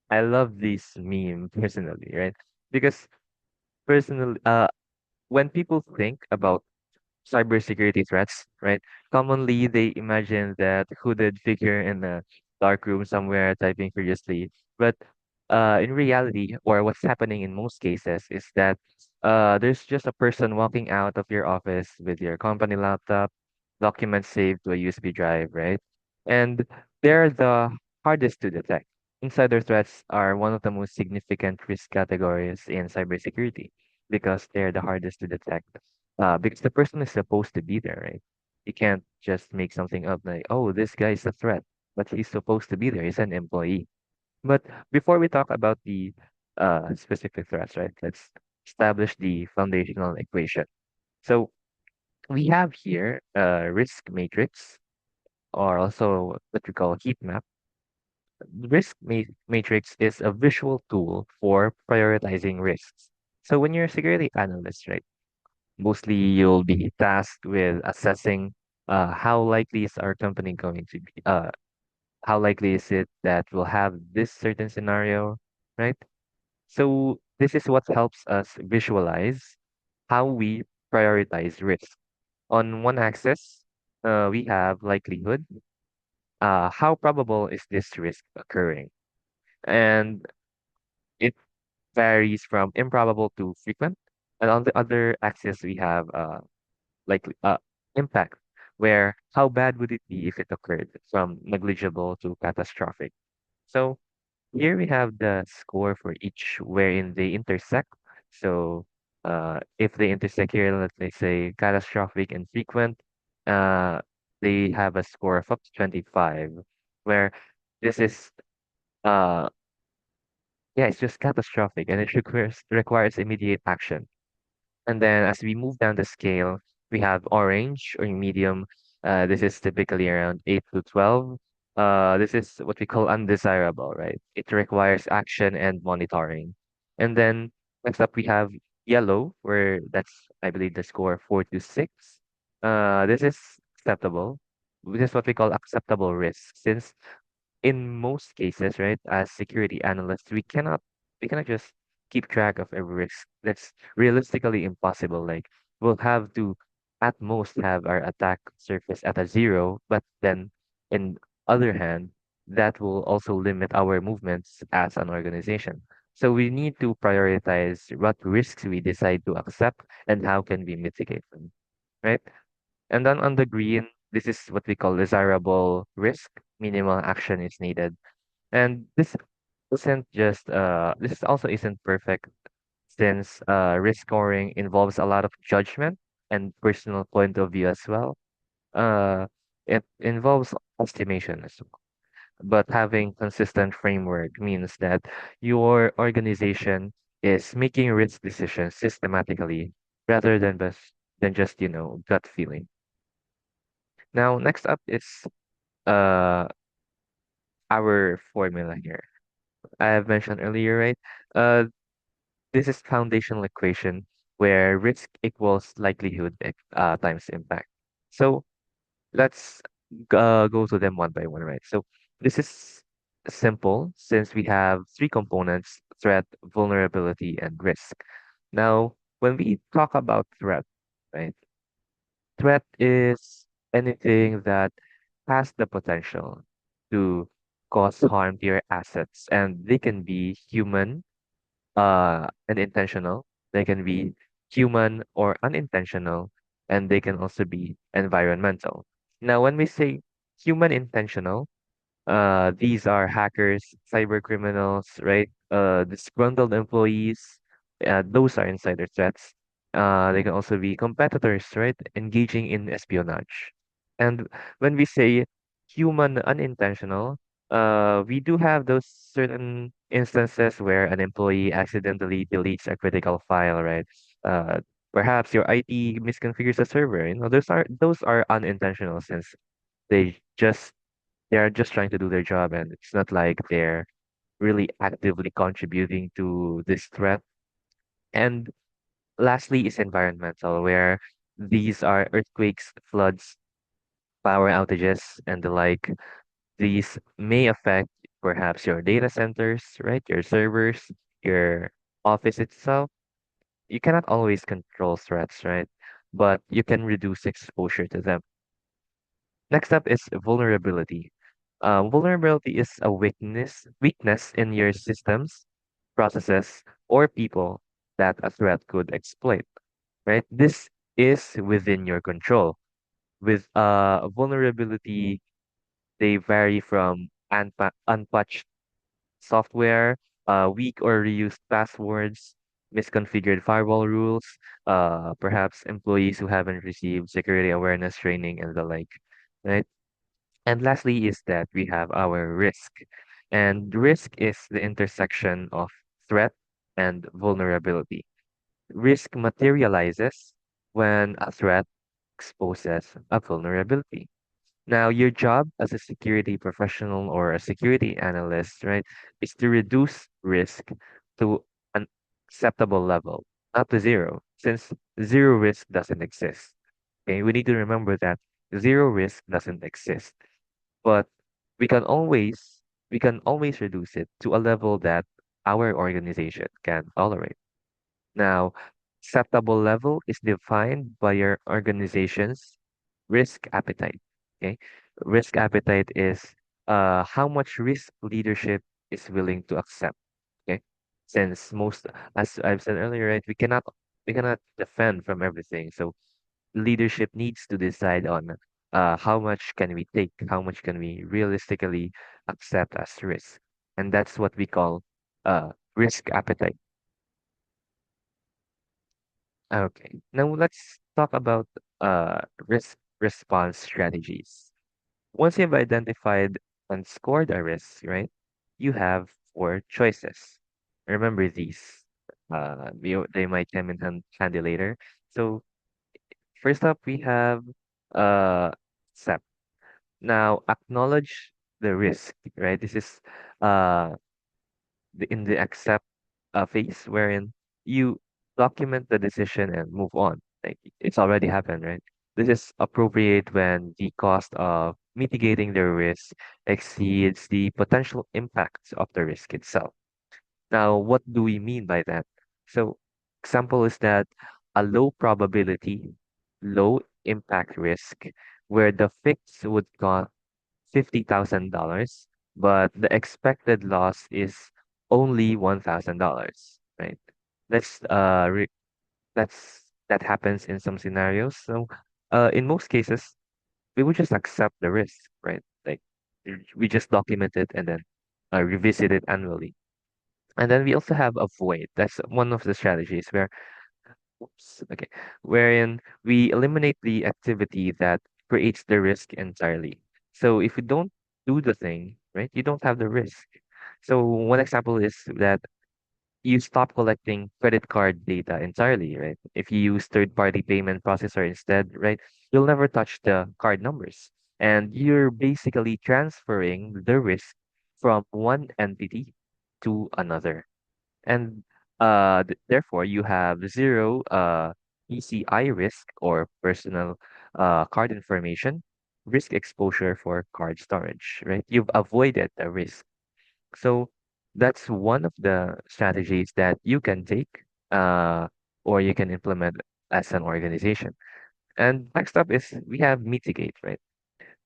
I love this meme personally, right? Because personally, when people think about cybersecurity threats, right? Commonly, they imagine that hooded figure in a dark room somewhere typing furiously. But in reality, or what's happening in most cases, is that there's just a person walking out of your office with your company laptop, documents saved to a USB drive, right? And they're the hardest to detect. Insider threats are one of the most significant risk categories in cybersecurity because they're the hardest to detect because the person is supposed to be there, right? You can't just make something up like, oh, this guy is a threat, but he's supposed to be there. He's an employee. But before we talk about the specific threats, right? Let's establish the foundational equation. So we have here a risk matrix, or also what we call a heat map. Matrix is a visual tool for prioritizing risks. So when you're a security analyst, right? Mostly you'll be tasked with assessing how likely is our company going to be, how likely is it that we'll have this certain scenario, right? So this is what helps us visualize how we prioritize risk. On one axis, we have likelihood. How probable is this risk occurring? And it varies from improbable to frequent. And on the other axis, we have like impact, where how bad would it be if it occurred from negligible to catastrophic. So here we have the score for each wherein they intersect. So if they intersect here, let's say catastrophic and frequent, uh, they have a score of up to 25, where this is uh yeah, it's just catastrophic and it requires immediate action. And then as we move down the scale, we have orange or medium. This is typically around 8 to 12. This is what we call undesirable, right? It requires action and monitoring. And then next up, we have yellow, where that's, I believe, the score 4 to 6. This is acceptable. This is what we call acceptable risk, since in most cases, right, as security analysts, we cannot just keep track of every risk. That's realistically impossible. Like we'll have to at most have our attack surface at a zero, but then in other hand, that will also limit our movements as an organization. So we need to prioritize what risks we decide to accept and how can we mitigate them, right? And then on the green, this is what we call desirable risk. Minimal action is needed. And this is also isn't perfect since risk scoring involves a lot of judgment and personal point of view as well. Uh, it involves estimation as well. But having consistent framework means that your organization is making risk decisions systematically rather than just, gut feeling. Now, next up is uh our formula here. I have mentioned earlier, right? Uh, this is foundational equation where risk equals likelihood times impact. So let's go to them one by one, right? So this is simple since we have three components: threat, vulnerability, and risk. Now, when we talk about threat, right? Threat is anything that has the potential to cause harm to your assets, and they can be human and intentional. They can be human or unintentional, and they can also be environmental. Now, when we say human intentional, these are hackers, cyber criminals, right? Disgruntled employees, those are insider threats. They can also be competitors, right? Engaging in espionage. And when we say human unintentional, we do have those certain instances where an employee accidentally deletes a critical file, right? Uh, Perhaps your IT misconfigures a server. Those are unintentional since they just they are just trying to do their job, and it's not like they're really actively contributing to this threat. And lastly is environmental, where these are earthquakes, floods, power outages, and the like. These may affect perhaps your data centers, right? Your servers, your office itself. You cannot always control threats, right? But you can reduce exposure to them. Next up is vulnerability. Vulnerability is a weakness in your systems, processes, or people that a threat could exploit, right? This is within your control. With vulnerability, they vary from unpatched software, weak or reused passwords, misconfigured firewall rules, perhaps employees who haven't received security awareness training and the like, right? And lastly is that we have our risk. And risk is the intersection of threat and vulnerability. Risk materializes when a threat exposes a vulnerability. Now, your job as a security professional or a security analyst, right, is to reduce risk to an acceptable level, not to zero, since zero risk doesn't exist. Okay, we need to remember that zero risk doesn't exist, but we can always we can always reduce it to a level that our organization can tolerate. Now, acceptable level is defined by your organization's risk appetite. Okay, risk appetite is how much risk leadership is willing to accept. Okay, since most, as I've said earlier, right, we cannot defend from everything. So leadership needs to decide on how much can we take, how much can we realistically accept as risk, and that's what we call risk appetite. Okay, now let's talk about risk response strategies. Once you've identified and scored a risk, right, you have four choices. Remember these. They might come in handy later. So first up, we have SEP. Now, acknowledge the risk, right? This is uh, in the accept phase wherein you document the decision and move on. Like it's already happened, right? This is appropriate when the cost of mitigating the risk exceeds the potential impacts of the risk itself. Now, what do we mean by that? So, example is that a low probability, low impact risk where the fix would cost $50,000, but the expected loss is only $1,000, right? That's that happens in some scenarios. So, in most cases, we would just accept the risk, right? Like we just document it and then revisit it annually. And then we also have avoid. That's one of the strategies where, oops, okay, wherein we eliminate the activity that creates the risk entirely. So if you don't do the thing, right, you don't have the risk. So one example is that you stop collecting credit card data entirely, right? If you use third-party payment processor instead, right, you'll never touch the card numbers. And you're basically transferring the risk from one entity to another. And therefore, you have zero PCI risk or personal card information risk exposure for card storage, right? You've avoided the risk. So that's one of the strategies that you can take uh, or you can implement as an organization. And next up is we have mitigate, right?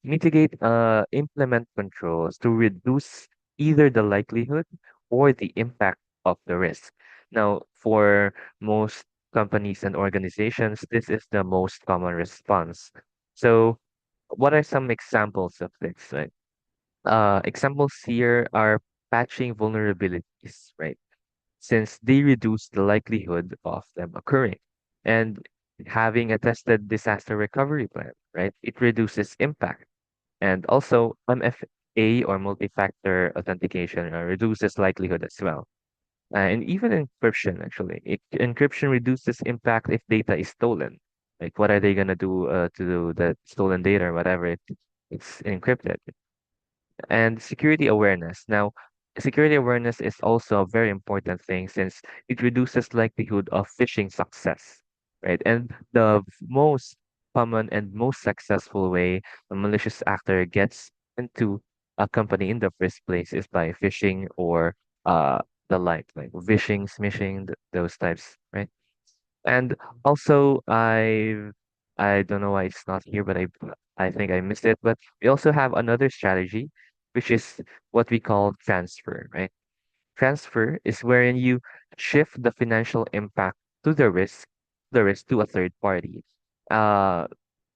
Mitigate, implement controls to reduce either the likelihood or the impact of the risk. Now, for most companies and organizations, this is the most common response. So, what are some examples of this, right? Examples here are patching vulnerabilities, right? Since they reduce the likelihood of them occurring. And having a tested disaster recovery plan, right? It reduces impact. And also, MFA or multi-factor authentication reduces likelihood as well. And even encryption, actually, encryption reduces impact if data is stolen. Like, what are they gonna do to do that stolen data or whatever? It's encrypted. And security awareness. Now, security awareness is also a very important thing since it reduces likelihood of phishing success, right? And the most common and most successful way a malicious actor gets into a company in the first place is by phishing or uh the like phishing, smishing, those types, right? And also, I don't know why it's not here, but I think I missed it. But we also have another strategy, which is what we call transfer, right? Transfer is wherein you shift the financial impact to the risk to a third party. Uh,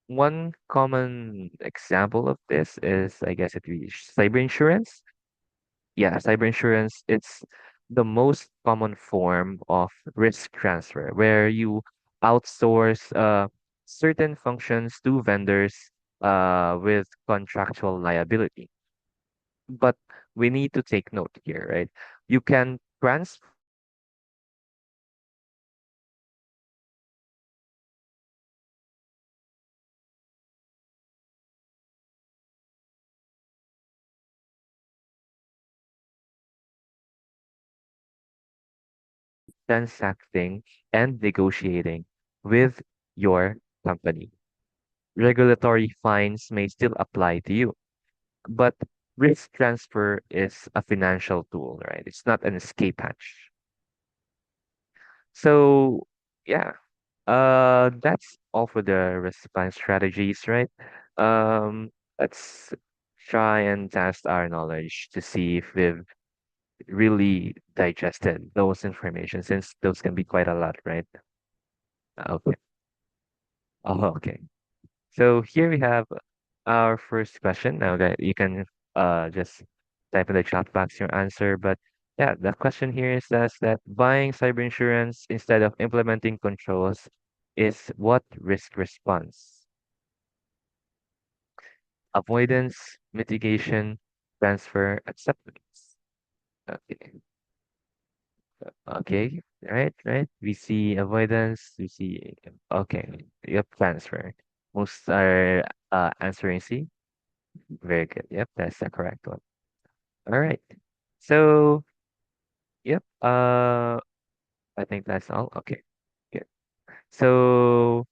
One common example of this is, I guess, it be cyber insurance. Yeah, cyber insurance, it's the most common form of risk transfer where you outsource certain functions to vendors with contractual liability. But we need to take note here, right? You can transfer transacting and negotiating with your company. Regulatory fines may still apply to you, but risk transfer is a financial tool, right? It's not an escape hatch. So yeah, that's all for the response strategies, right? Let's try and test our knowledge to see if we've really digested those information, since those can be quite a lot, right? Okay. Oh, okay. So here we have our first question. Now that you can just type in the chat box your answer, but yeah, the question here is that buying cyber insurance instead of implementing controls is what risk response? Avoidance, mitigation, transfer, acceptance. Okay. Okay. Right, right. We see avoidance, we see okay. Yep, transfer. Most are answering C. Very good. Yep, that's the correct one. All right. So, yep. I think that's all. Okay. Good. So,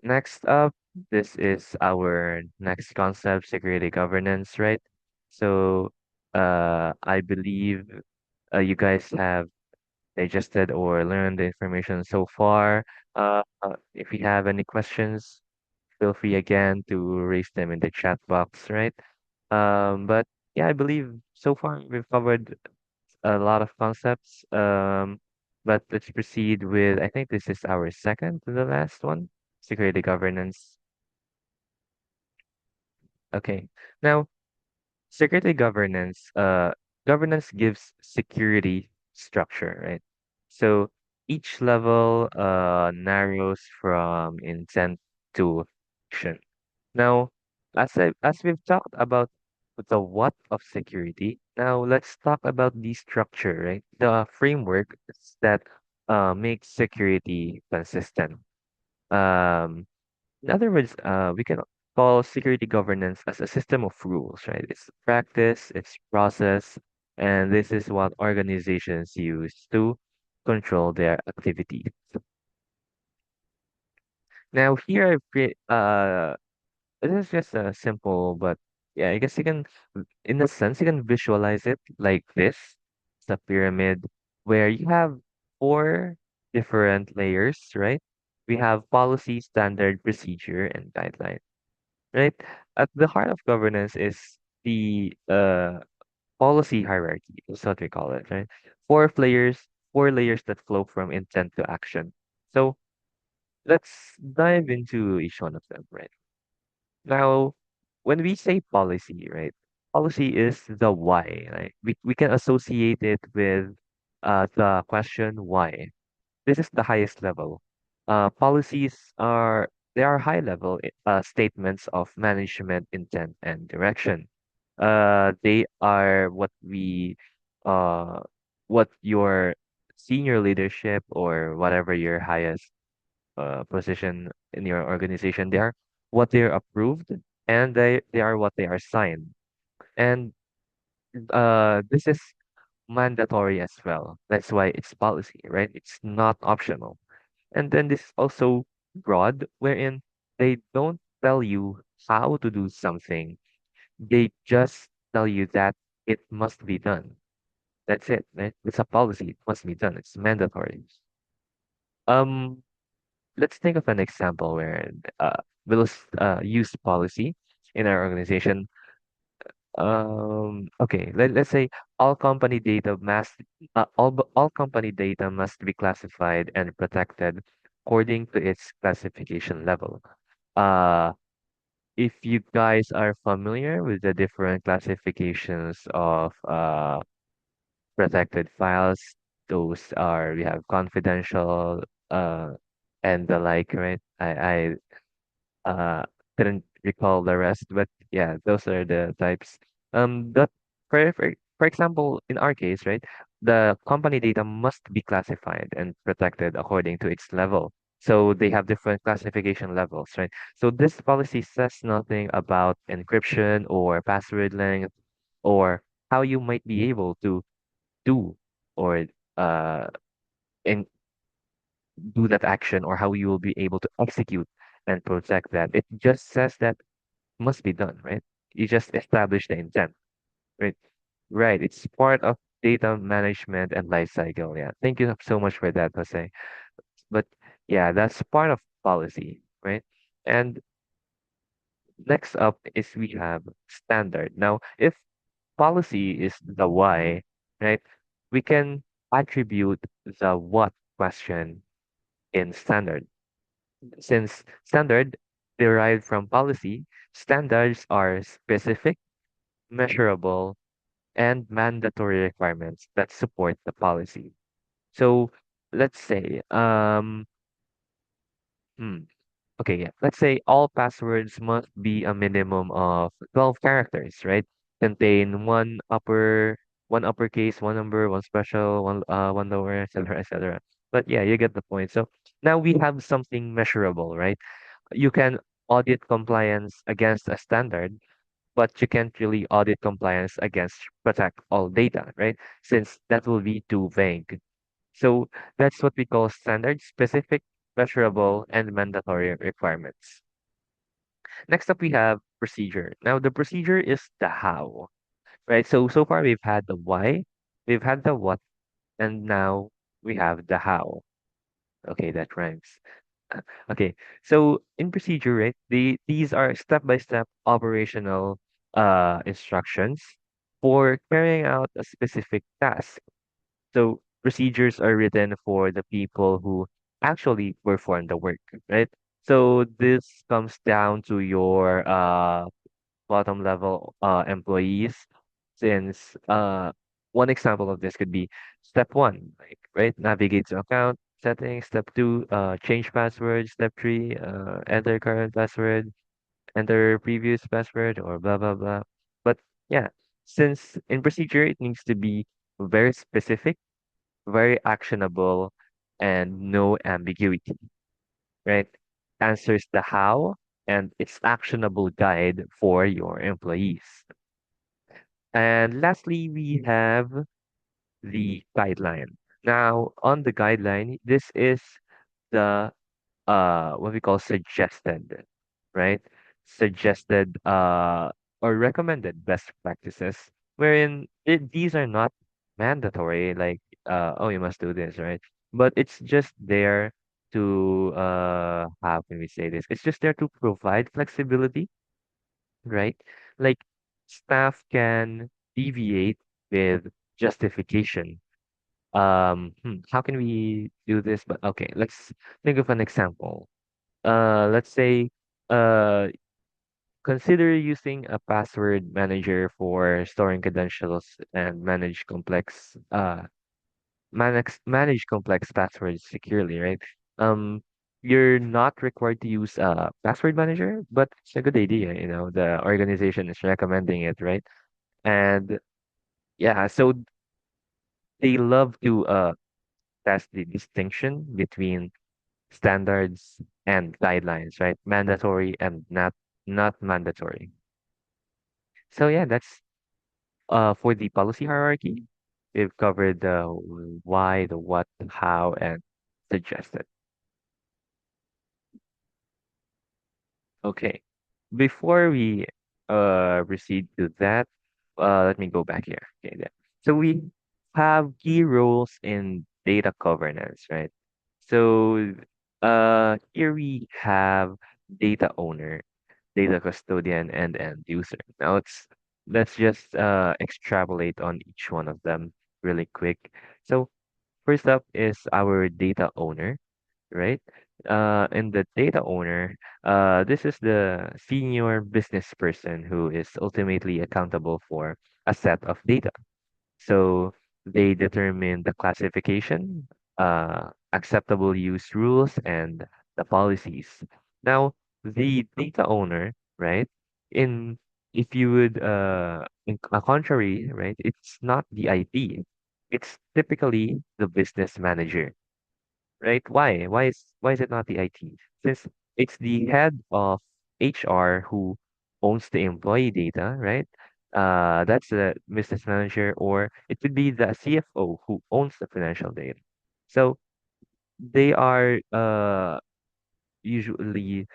next up, this is our next concept, security governance, right? So, I believe you guys have digested or learned the information so far. If you have any questions, feel free again to raise them in the chat box, right? But yeah, I believe so far we've covered a lot of concepts. But let's proceed with, I think this is our second to the last one, security governance. Okay. Now, security governance, governance gives security structure, right? So each level narrows from intent to action. Now, as we've talked about the what of security, now let's talk about the structure, right? The framework that makes security consistent. Um, in other words, we can. call security governance as a system of rules, right? It's practice, it's process, and this is what organizations use to control their activities. Now, here this is just a simple, but yeah, I guess you can, in a sense, you can visualize it like this. It's a pyramid where you have four different layers, right? We have policy, standard, procedure, and guideline, right? At the heart of governance is the policy hierarchy, is what we call it, right? Four layers that flow from intent to action. So let's dive into each one of them, right? Now, when we say policy, right? Policy is the why, right? We can associate it with the question why. This is the highest level. Policies are they are high level statements of management intent and direction. They are uh what your senior leadership or whatever your highest position in your organization, they are what they're approved, and they are what they are signed. And this is mandatory as well. That's why it's policy, right? It's not optional. And then this is also broad, wherein they don't tell you how to do something. They just tell you that it must be done. That's it, right? It's a policy. It must be done. It's mandatory. Um, let's think of an example where we'll use policy in our organization. Okay, let's say all company data all company data must be classified and protected according to its classification level. Uh, if you guys are familiar with the different classifications of protected files, those are we have confidential uh and the like, right? I couldn't recall the rest, but yeah, those are the types. That for example, in our case, right, the company data must be classified and protected according to its level. So they have different classification levels, right? So this policy says nothing about encryption or password length or how you might be able to do or uh in do that action or how you will be able to execute and protect that. It just says that must be done, right? You just establish the intent, right? Right. It's part of data management and lifecycle. Yeah. Thank you so much for that, Jose. But yeah, that's part of policy, right? And next up is we have standard. Now, if policy is the why, right? We can attribute the what question in standard. Since standard derived from policy, standards are specific, measurable, and mandatory requirements that support the policy. So let's say, hmm, okay, yeah, let's say all passwords must be a minimum of 12 characters, right? Contain one uppercase, one number, one special, one lower, etc., etc. But yeah, you get the point. So now we have something measurable, right? You can audit compliance against a standard, but you can't really audit compliance against protect all data, right? Since that will be too vague. So that's what we call standard, specific, measurable, and mandatory requirements. Next up, we have procedure. Now, the procedure is the how, right? So far we've had the why, we've had the what, and now we have the how. Okay, that rhymes. Okay, so in procedure, right, these are step-by-step operational instructions for carrying out a specific task. So procedures are written for the people who actually perform the work, right? So this comes down to your bottom level employees, since one example of this could be step one, like right, navigate to account settings. Step two, change password. Step three, enter current password, enter previous password, or blah blah blah. But yeah, since in procedure it needs to be very specific, very actionable, and no ambiguity, right? Answers the how. and its actionable guide for your employees. And lastly, we have the guideline. Now, on the guideline, this is the what we call suggested, right? Suggested or recommended best practices, wherein these are not mandatory, like oh, you must do this, right? But it's just there to how can we say this? It's just there to provide flexibility, right? Like staff can deviate with justification. How can we do this? But okay, let's think of an example. Let's say, uh, consider using a password manager for storing credentials and manage complex passwords securely, right? Um, you're not required to use a password manager, but it's a good idea. The organization is recommending it, right? And yeah, so they love to test the distinction between standards and guidelines, right? Mandatory and not mandatory. So yeah, that's for the policy hierarchy. We've covered the why, the what, the how, and suggested. Okay. Before we proceed to that, let me go back here. Okay, there. So we have key roles in data governance, right? So here we have data owner, data custodian, and end user. Now let's just extrapolate on each one of them really quick. So first up is our data owner, right? And the data owner, this is the senior business person who is ultimately accountable for a set of data. So they determine the classification, acceptable use rules, and the policies. Now, the data owner, right? In If you would, in a contrary, right? It's not the IT. It's typically the business manager, right? Why? Why is it not the IT? Since it's the head of HR who owns the employee data, right? That's the business manager, or it could be the CFO who owns the financial data. So they are usually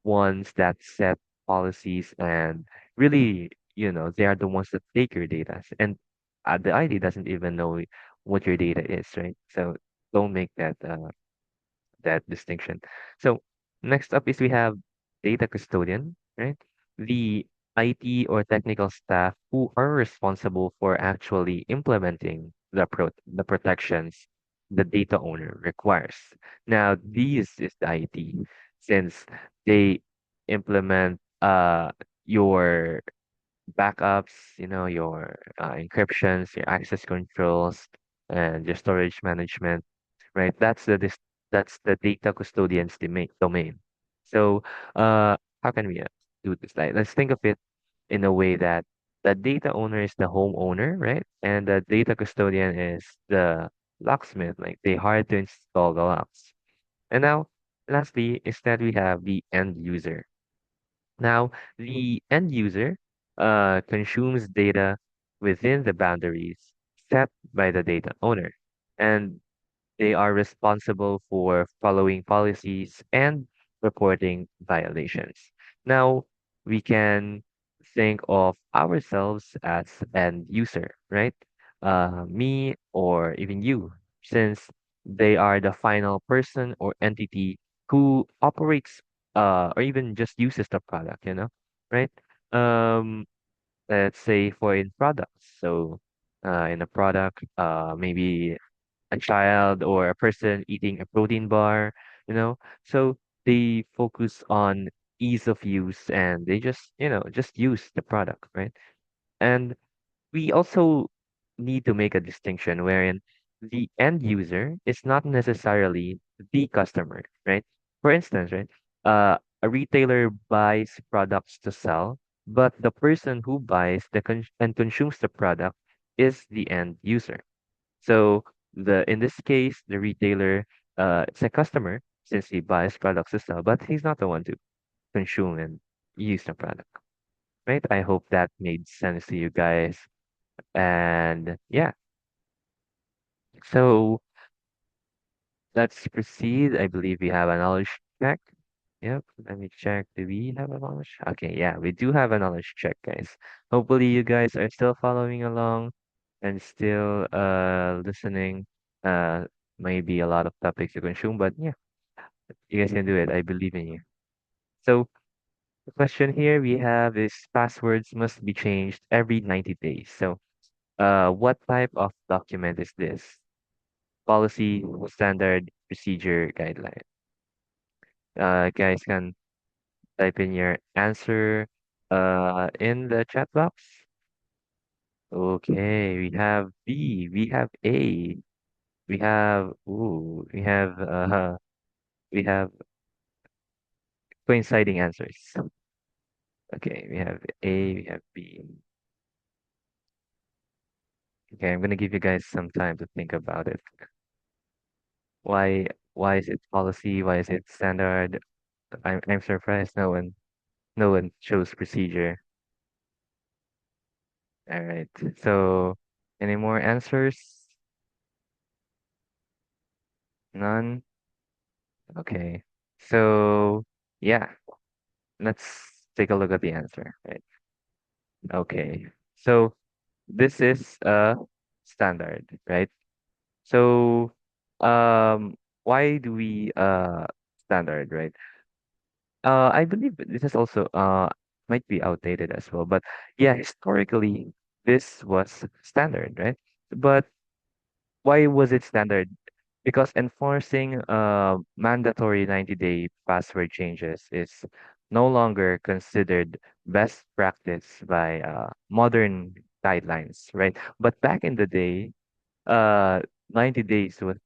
ones that set policies and really, they are the ones that take your data. And the IT doesn't even know what your data is, right? So don't make that distinction. So next up is we have data custodian, right? The IT or technical staff who are responsible for actually implementing the protections the data owner requires. Now, these is the IT since they implement your backups, your encryptions, your access controls, and your storage management, right? That's the data custodian's domain. So, how can we do this? Like, let's think of it in a way that the data owner is the homeowner, right? And the data custodian is the locksmith, like they hire to install the locks. And now, lastly, is that we have the end user. Now, the end user consumes data within the boundaries set by the data owner, and they are responsible for following policies and reporting violations. Now, we can think of ourselves as an user, right? Me or even you, since they are the final person or entity who operates or even just uses the product, right? Um, let's say for in products. So, in a product, maybe a child or a person eating a protein bar, so they focus on ease of use and they just use the product, right? And we also need to make a distinction wherein the end user is not necessarily the customer, right? For instance, right, a retailer buys products to sell, but the person who buys and consumes the product is the end user. So in this case, the retailer, it's a customer since he buys products to sell, but he's not the one to. consume and use the product, right? I hope that made sense to you guys. And yeah, so let's proceed. I believe we have a knowledge check. Yep, let me check. Do we have a knowledge? Okay, yeah, we do have a knowledge check, guys. Hopefully you guys are still following along and still listening. Uh Maybe a lot of topics to consume, but yeah, you guys can do it. I believe in you. So the question here we have is passwords must be changed every 90 days. So what type of document is this? Policy, standard, procedure, guideline. Guys can type in your answer in the chat box. Okay, we have B, we have A, we have coinciding answers. Okay, we have A, we have B. Okay, I'm gonna give you guys some time to think about it. Why is it policy? Why is it standard? I'm surprised no one chose procedure. All right. So any more answers? None? Okay. So yeah, let's take a look at the answer. Right. Okay. So this is a standard, right? So why do we standard, right? I believe that this is also might be outdated as well, but yeah, historically this was standard, right? But why was it standard? Because enforcing mandatory 90-day password changes is no longer considered best practice by modern guidelines, right? But back in the day, uh 90 days was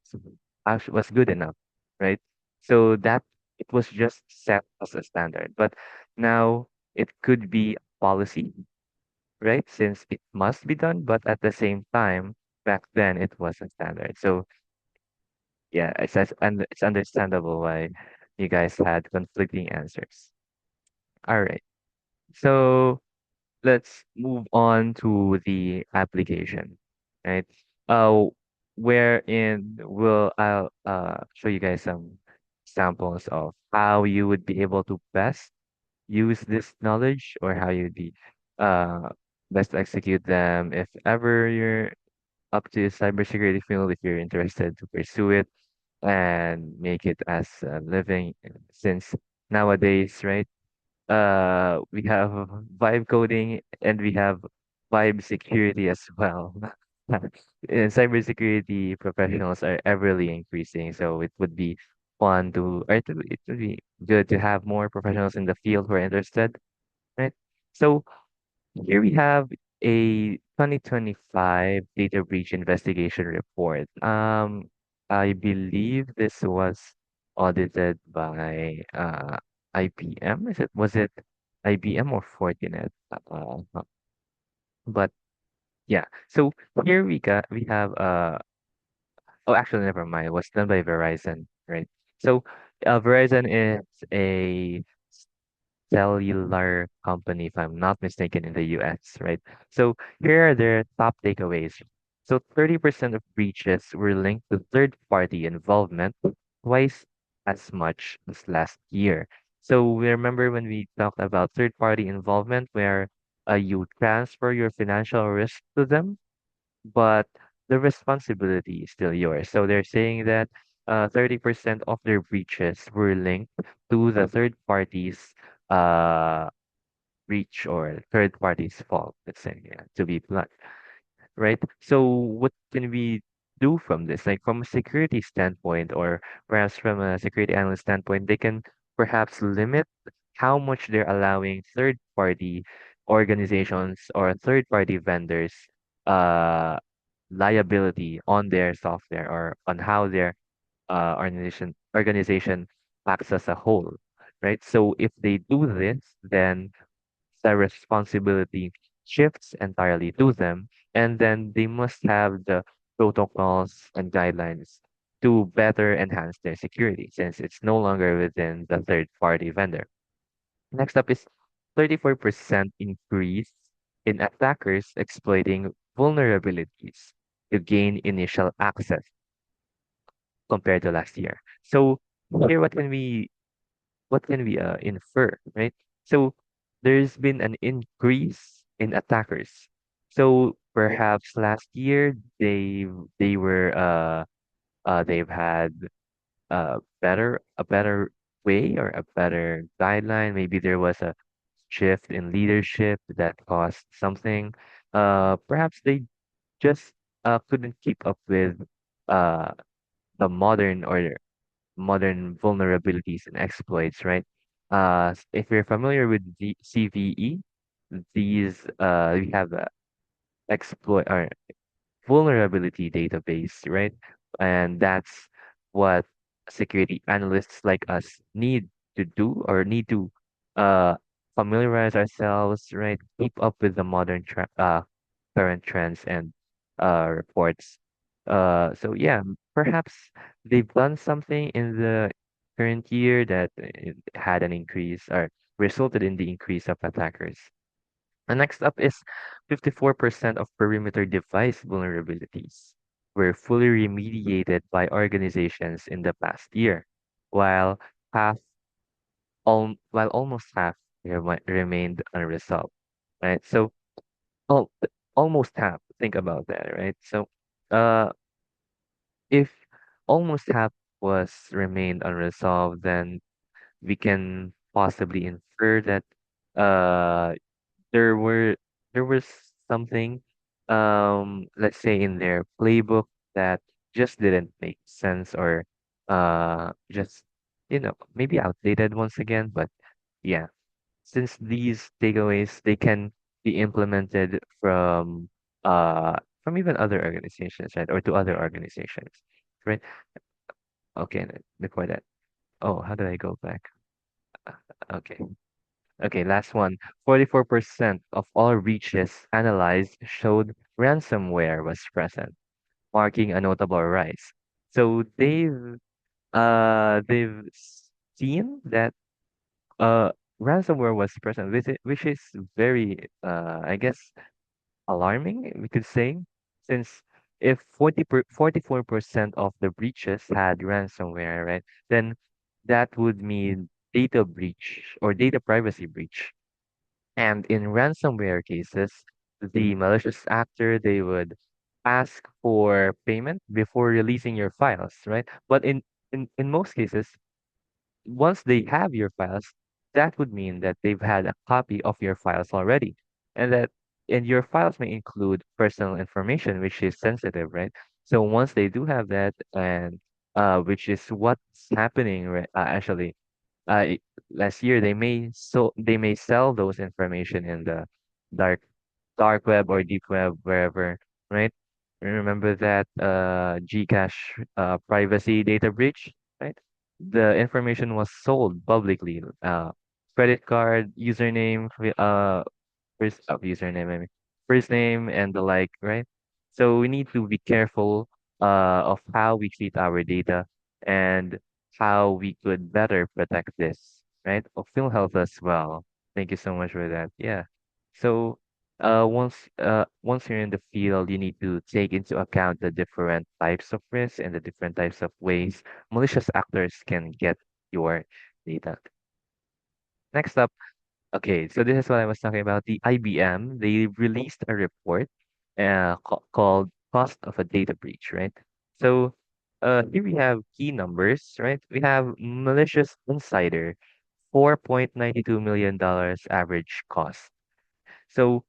actually was good enough, right? So that it was just set as a standard. But now it could be policy, right? Since it must be done, but at the same time, back then it was a standard. So yeah, and it's understandable why you guys had conflicting answers. All right. So let's move on to the application, right? Uh, Wherein I'll show you guys some samples of how you would be able to best use this knowledge or how you'd be uh best execute them if ever you're up to cybersecurity field, if you're interested to pursue it and make it as a living, since nowadays, right? We have vibe coding and we have vibe security as well. And cybersecurity professionals are everly increasing, so it would be fun to, or it would be good to have more professionals in the field who are interested, right? So here we have a 2025 data breach investigation report. I believe this was audited by IBM. Was it IBM or Fortinet? But yeah. So here we have oh, actually never mind. It was done by Verizon, right? So Verizon is a cellular company, if I'm not mistaken, in the US, right? So here are their top takeaways. So 30% of breaches were linked to third-party involvement, twice as much as last year. So we remember when we talked about third-party involvement, where you transfer your financial risk to them, but the responsibility is still yours. So they're saying that 30% of their breaches were linked to the third party's uh, breach or third party's fault, let's say, yeah, to be blunt, right? So what can we do from this? Like from a security standpoint, or perhaps from a security analyst standpoint, they can perhaps limit how much they're allowing third party organizations or third party vendors uh liability on their software or on how their organization acts as a whole, right? So if they do this, then the responsibility shifts entirely to them, and then they must have the protocols and guidelines to better enhance their security since it's no longer within the third party vendor. Next up is 34% increase in attackers exploiting vulnerabilities to gain initial access compared to last year. So here, what can we infer, right? So there's been an increase in attackers. So perhaps last year they were they've had a better way or a better guideline. Maybe there was a shift in leadership that caused something. Perhaps they just couldn't keep up with uh the modern vulnerabilities and exploits, right? If you're familiar with the CVE, these we have a exploit or vulnerability database, right? And that's what security analysts like us need to do or need to uh, familiarize ourselves, right? Keep up with the current trends and reports. So yeah, perhaps they've done something in the current year that had an increase or resulted in the increase of attackers. And next up is 54% of perimeter device vulnerabilities were fully remediated by organizations in the past year, while half while almost half remained unresolved. Right? So almost half, think about that, right? So uh if almost half was remained unresolved, then we can possibly infer that uh there were there was something let's say in their playbook that just didn't make sense or just maybe outdated once again, but yeah, since these takeaways they can be implemented from even other organizations, right, or to other organizations, right? Okay, before that, oh, how did I go back? Okay. Okay, last one. 44% of all breaches analyzed showed ransomware was present, marking a notable rise. So they've seen that uh ransomware was present, which is very I guess alarming, we could say, since if 44% of the breaches had ransomware, right, then that would mean data breach or data privacy breach. And in ransomware cases, the malicious actor, they would ask for payment before releasing your files, right? But in most cases, once they have your files, that would mean that they've had a copy of your files already. And your files may include personal information, which is sensitive, right? So once they do have that, and which is what's happening, right, actually uh, i- last year they may sell those information in the dark dark web or deep web, wherever, right? Remember that Gcash privacy data breach, right? The information was sold publicly, credit card username, username, I mean, first name and the like, right? So we need to be careful of how we treat our data and how we could better protect this, right? Of film health as well. Thank you so much for that. Yeah. So once you're in the field, you need to take into account the different types of risks and the different types of ways malicious actors can get your data. Next up, okay, so this is what I was talking about. The IBM, they released a report called Cost of a Data Breach, right? So here we have key numbers, right? We have malicious insider, $4.92 million average cost. So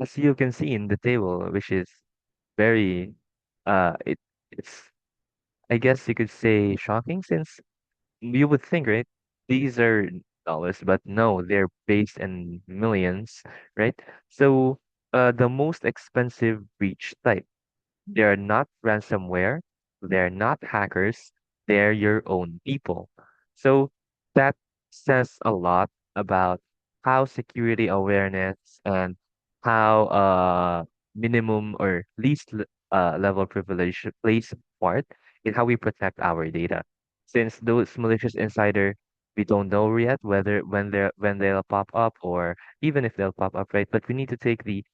as you can see in the table, which is very, it's, I guess you could say, shocking, since you would think, right? These are dollars, but no, they're based in millions, right? So, the most expensive breach type, they're not ransomware, they're not hackers, they're your own people. So that says a lot about how security awareness and how minimum or level privilege plays a part in how we protect our data. Since those malicious insider We don't know yet whether when they'll pop up or even if they'll pop up, right? But we need to take the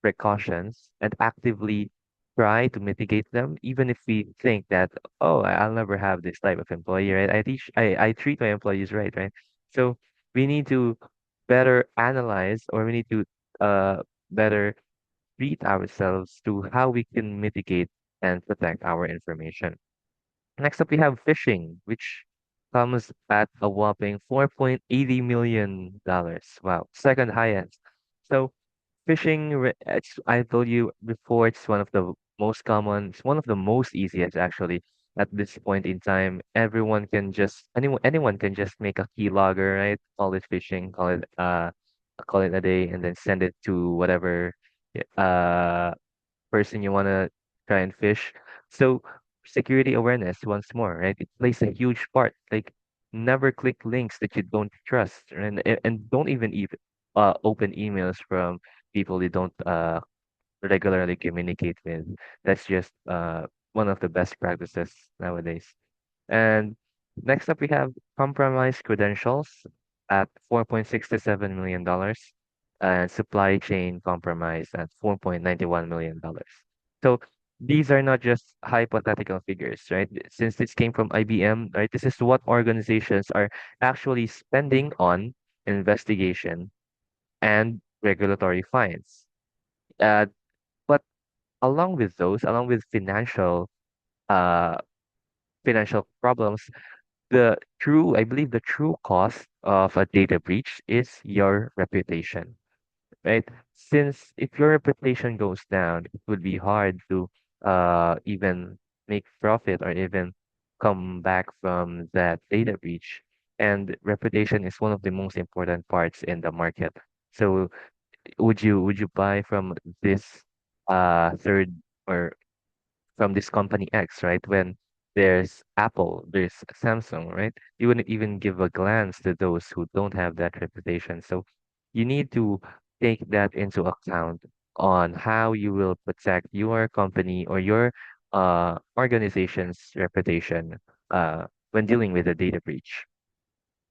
precautions and actively try to mitigate them, even if we think that, oh, I'll never have this type of employee, right? I treat my employees right? So we need to better analyze, or we need to better treat ourselves to how we can mitigate and protect our information. Next up, we have phishing, which comes at a whopping $4.80 million. Wow, second highest. So phishing, I told you before, it's one of the most common, it's one of the most easiest actually at this point in time. Anyone can just make a keylogger, right? Call it phishing, call it a day, and then send it to whatever uh person you want to try and fish. So security awareness once more, right? It plays a huge part. Like never click links that you don't trust, and don't even open emails from people you don't regularly communicate with. That's just one of the best practices nowadays. And next up, we have compromised credentials at $4.67 million and supply chain compromise at $4.91 million. So these are not just hypothetical figures, right? Since this came from IBM, right? This is what organizations are actually spending on investigation and regulatory fines. Uh, but along with uh, financial problems, I believe the true cost of a data breach is your reputation, right? Since if your reputation goes down, it would be hard to even make profit or even come back from that data breach. And reputation is one of the most important parts in the market. So would you buy from this third or from this company X, right? When there's Apple, there's Samsung, right? You wouldn't even give a glance to those who don't have that reputation. So you need to take that into account on how you will protect your company or your organization's reputation when dealing with a data breach.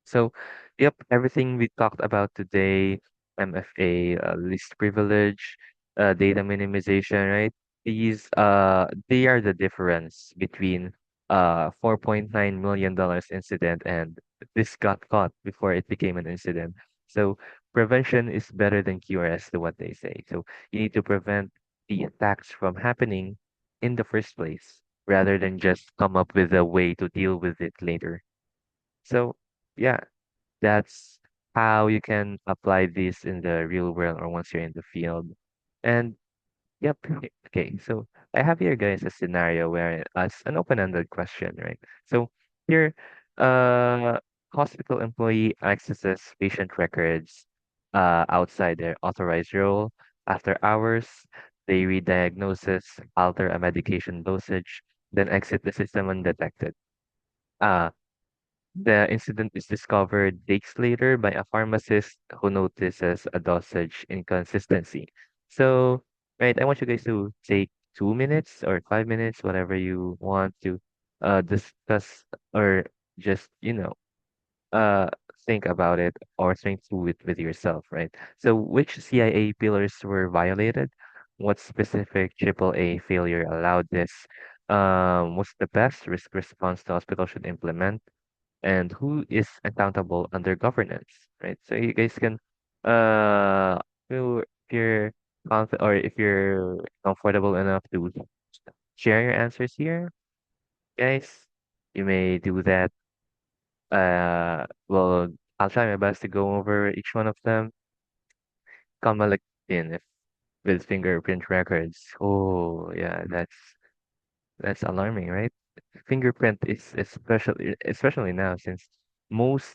So, yep, everything we talked about today, MFA, least privilege, data minimization, right? They are the difference between $4.9 million incident and this got caught before it became an incident. So prevention is better than cure, as to what they say. So you need to prevent the attacks from happening in the first place, rather than just come up with a way to deal with it later. So yeah, that's how you can apply this in the real world or once you're in the field. And yep, okay. So I have here, guys, a scenario where it's an open-ended question, right? So here, uh, hospital employee accesses patient records outside their authorized role after hours. They read diagnosis, alter a medication dosage, then exit the system undetected. Uh, the incident is discovered days later by a pharmacist who notices a dosage inconsistency. So, right, I want you guys to take 2 minutes or 5 minutes, whatever you want to discuss or just, uh, think about it or think through it with yourself, right? So, which CIA pillars were violated? What specific AAA failure allowed this? What's the best risk response the hospital should implement? And who is accountable under governance, right? So you guys can, if you're or if you're comfortable enough to share your answers here, guys, you may do that. Well, I'll try my best to go over each one of them. Kamal in if with fingerprint records. Oh, yeah, that's alarming, right? Fingerprint is especially now since most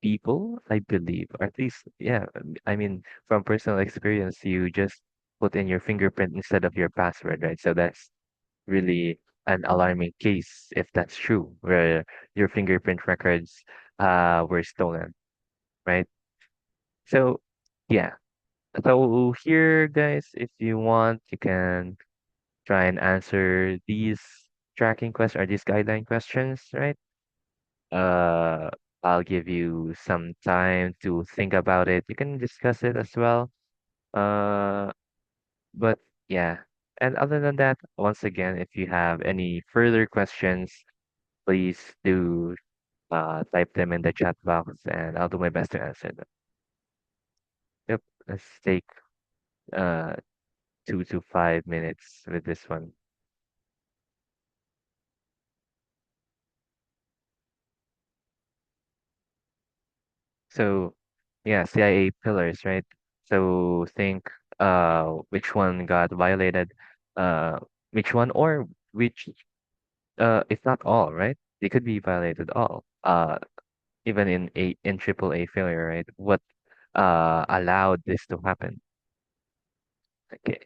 people, I believe, or at least, yeah, I mean, from personal experience, you just put in your fingerprint instead of your password, right? So that's really an alarming case if that's true, where your fingerprint records were stolen, right? So yeah. So here, guys, if you want, you can try and answer these tracking questions or these guideline questions, right? Uh, I'll give you some time to think about it. You can discuss it as well. Uh, but yeah. And other than that, once again, if you have any further questions, please do type them in the chat box and I'll do my best to answer them. Yep, let's take uh 2 to 5 minutes with this one. So yeah, CIA pillars, right? So think which one got violated, uh which one or which if not all, right? They could be violated all. Even in triple A failure, right? What allowed this to happen? Okay.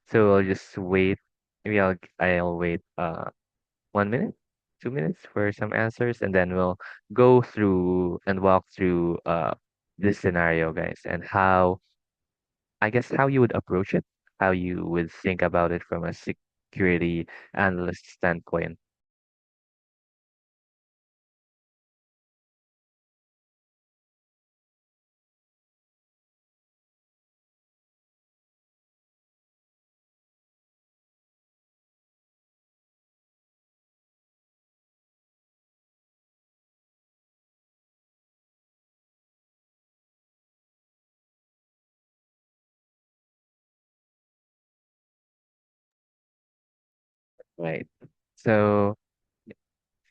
So I'll just wait. Maybe I'll wait 1 minute, 2 minutes for some answers, and then we'll go through and walk through this scenario, guys, and how I guess how you would approach it, how you would think about it from a security analyst standpoint. Right. So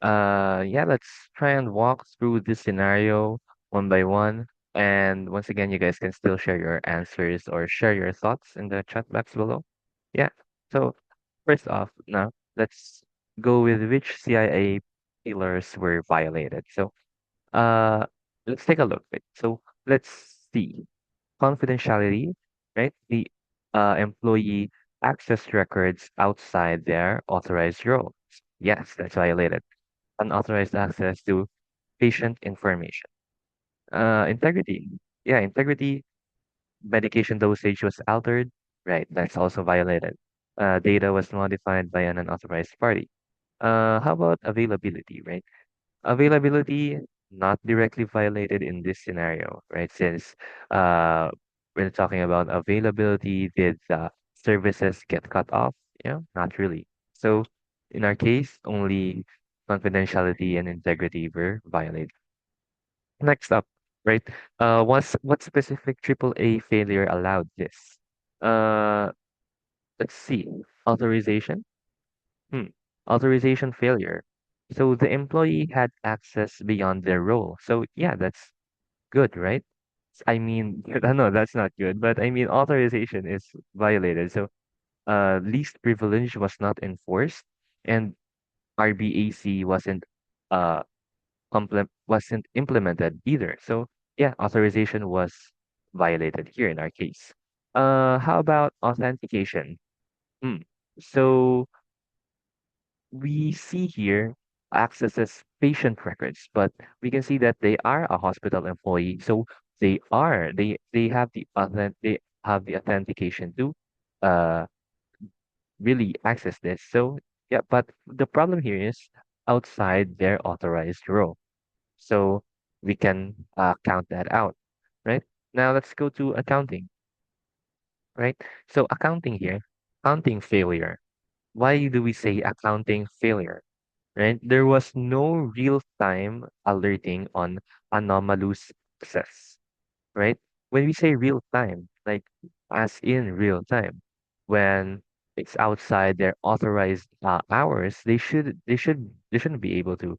yeah, let's try and walk through this scenario one by one. And once again, you guys can still share your answers or share your thoughts in the chat box below. Yeah. So first off, now let's go with which CIA pillars were violated. So uh let's take a look. Right? So let's see. Confidentiality, right? The employee access records outside their authorized roles. Yes, that's violated. Unauthorized access to patient information. Integrity. Yeah, integrity. Medication dosage was altered. Right, that's also violated. Data was modified by an unauthorized party. How about availability, right? Availability not directly violated in this scenario, right? Since uh, we're talking about availability, did the services get cut off? Yeah, not really. So in our case, only confidentiality and integrity were violated. Next up, right? What specific AAA failure allowed this? Uh, let's see. Authorization. Hmm. Authorization failure. So the employee had access beyond their role. So yeah, that's good, right? I mean, no, that's not good. But I mean, authorization is violated. So least privilege was not enforced, and RBAC uh wasn't implemented either. So yeah, authorization was violated here in our case. How about authentication? Hmm. So we see here accesses patient records, but we can see that they are a hospital employee, so they have they have the authentication to uh really access this. So yeah, but the problem here is outside their authorized role. So we can count that out, right? Now let's go to accounting, right? So accounting here, accounting failure. Why do we say accounting failure? Right? There was no real-time alerting on anomalous access, right? When we say real time, like as in real time, when it's outside their authorized hours, they shouldn't be able to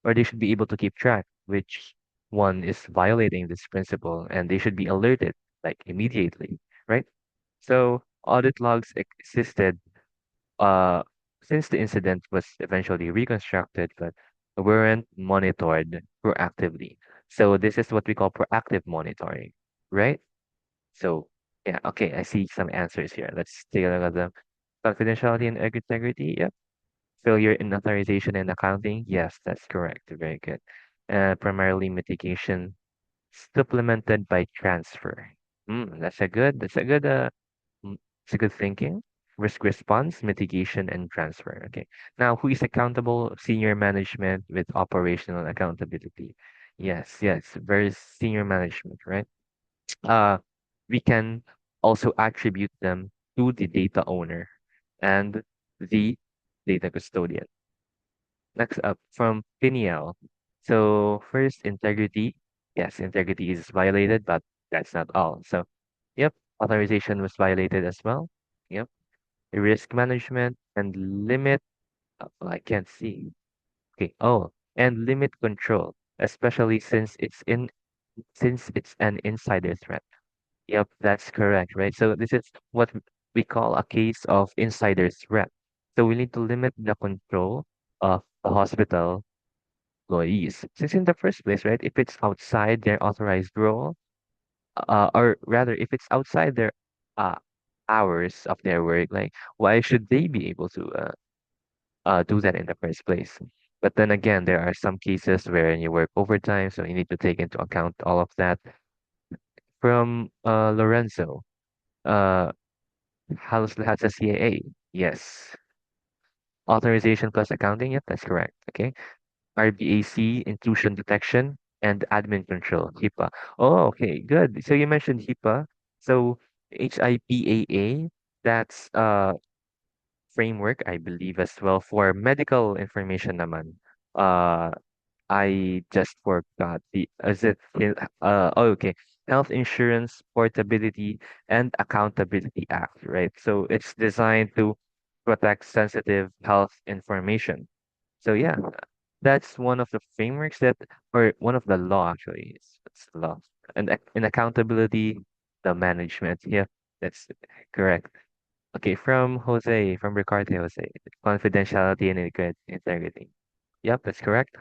or they should be able to keep track which one is violating this principle and they should be alerted like immediately, right? So audit logs existed uh, since the incident was eventually reconstructed, but weren't monitored proactively. So this is what we call proactive monitoring, right? So yeah, okay, I see some answers here. Let's take a look at them. Confidentiality and integrity, yep. Failure in authorization and accounting, yes, that's correct. Very good. Primarily mitigation supplemented by transfer. That's a good, mm, it's a good thinking. risk response, mitigation, and transfer. Okay. Now, who is accountable? Senior management with operational accountability. Yes, yes, very senior management, right? Uh, we can also attribute them to the data owner and the data custodian. Next up from Piniel. So first, integrity. Yes, integrity is violated, but that's not all. So, yep, authorization was violated as well. Yep, risk management and limit. Well, I can't see. Okay. Oh, and limit control, especially since it's an insider threat. Yep, that's correct, right? So this is what we call a case of insider threat. So we need to limit the control of the hospital employees. Since in the first place, right, if it's outside their authorized role, or rather, if it's outside their uh, hours of their work, like why should they be able to do that in the first place? But then again, there are some cases where you work overtime, so you need to take into account all of that. From Lorenzo, uh, how's the CAA? Yes. Authorization plus accounting, yep, that's correct. Okay. RBAC, intrusion detection, and admin control, HIPAA. Oh, okay, good. So you mentioned HIPAA. So HIPAA, that's framework, I believe, as well for medical information naman. Uh, I just forgot the is it oh, okay, Health Insurance Portability and Accountability Act, right? So it's designed to protect sensitive health information. So yeah, that's one of the frameworks that, or one of the law actually, it's law. And in accountability, the management. Yeah, that's correct. Okay, from Ricardo Jose, confidentiality and integrity. Yep, that's correct.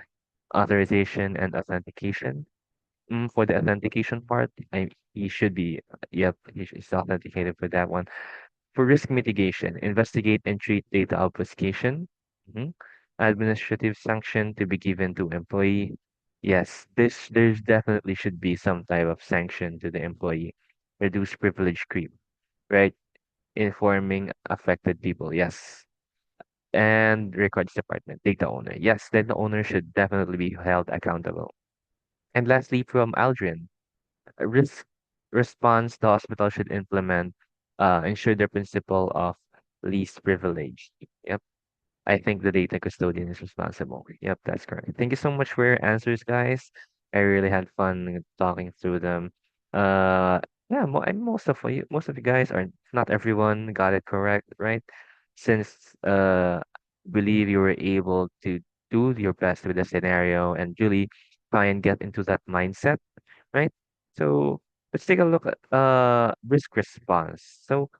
Authorization and authentication. For the authentication part, he should be, yep, he's authenticated for that one. For risk mitigation, investigate and treat data obfuscation. Mhm. Administrative sanction to be given to employee. Yes, there's definitely should be some type of sanction to the employee. Reduce privilege creep, right? Informing affected people. Yes. And records department, data owner. Yes, data owner should definitely be held accountable. And lastly, from Aldrin, risk response the hospital should implement, ensure the principle of least privilege. Yep. I think the data custodian is responsible. Yep, that's correct. Thank you so much for your answers, guys. I really had fun talking through them. Uh, yeah, and most of you guys are not everyone got it correct, right? Since believe you were able to do your best with the scenario and really try and get into that mindset, right? So let's take a look at risk response. So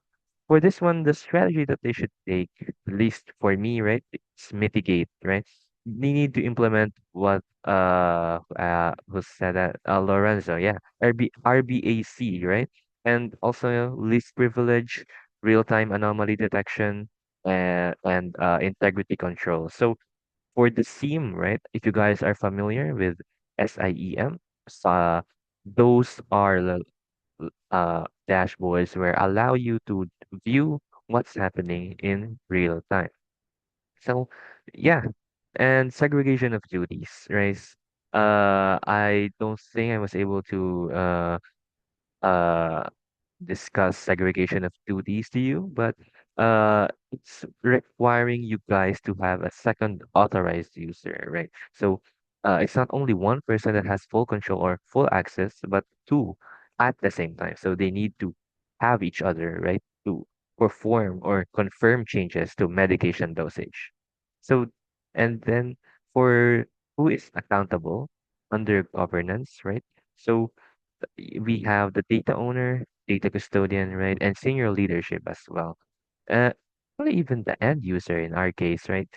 for this one, the strategy that they should take, at least for me, right, is mitigate, right? They need to implement what who said that, Lorenzo, yeah, RBAC, right? And also least privilege, real-time anomaly detection, and integrity control. So for the SIEM, right? If you guys are familiar with SIEM, uh, those are dashboards where allow you to view what's happening in real time. So yeah, and segregation of duties, right? I don't think I was able to uh discuss segregation of duties to you, but it's requiring you guys to have a second authorized user, right? So it's not only one person that has full control or full access, but two at the same time. So they need to have each other, right, to perform or confirm changes to medication dosage. So, and then for who is accountable under governance, right? So we have the data owner, data custodian, right, and senior leadership as well. Uh, well, even the end user in our case, right?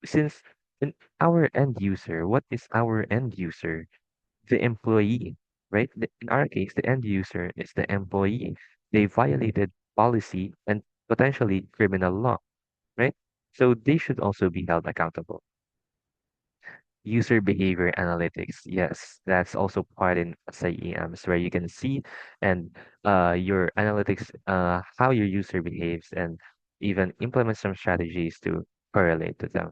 Since in our end user, what is our end user? The employee, right? In our case, the end user is the employee. They violated policy and potentially criminal law, right? So they should also be held accountable. User behavior analytics. Yes, that's also part in SIEMs where you can see and your analytics, how your user behaves and even implement some strategies to correlate to them.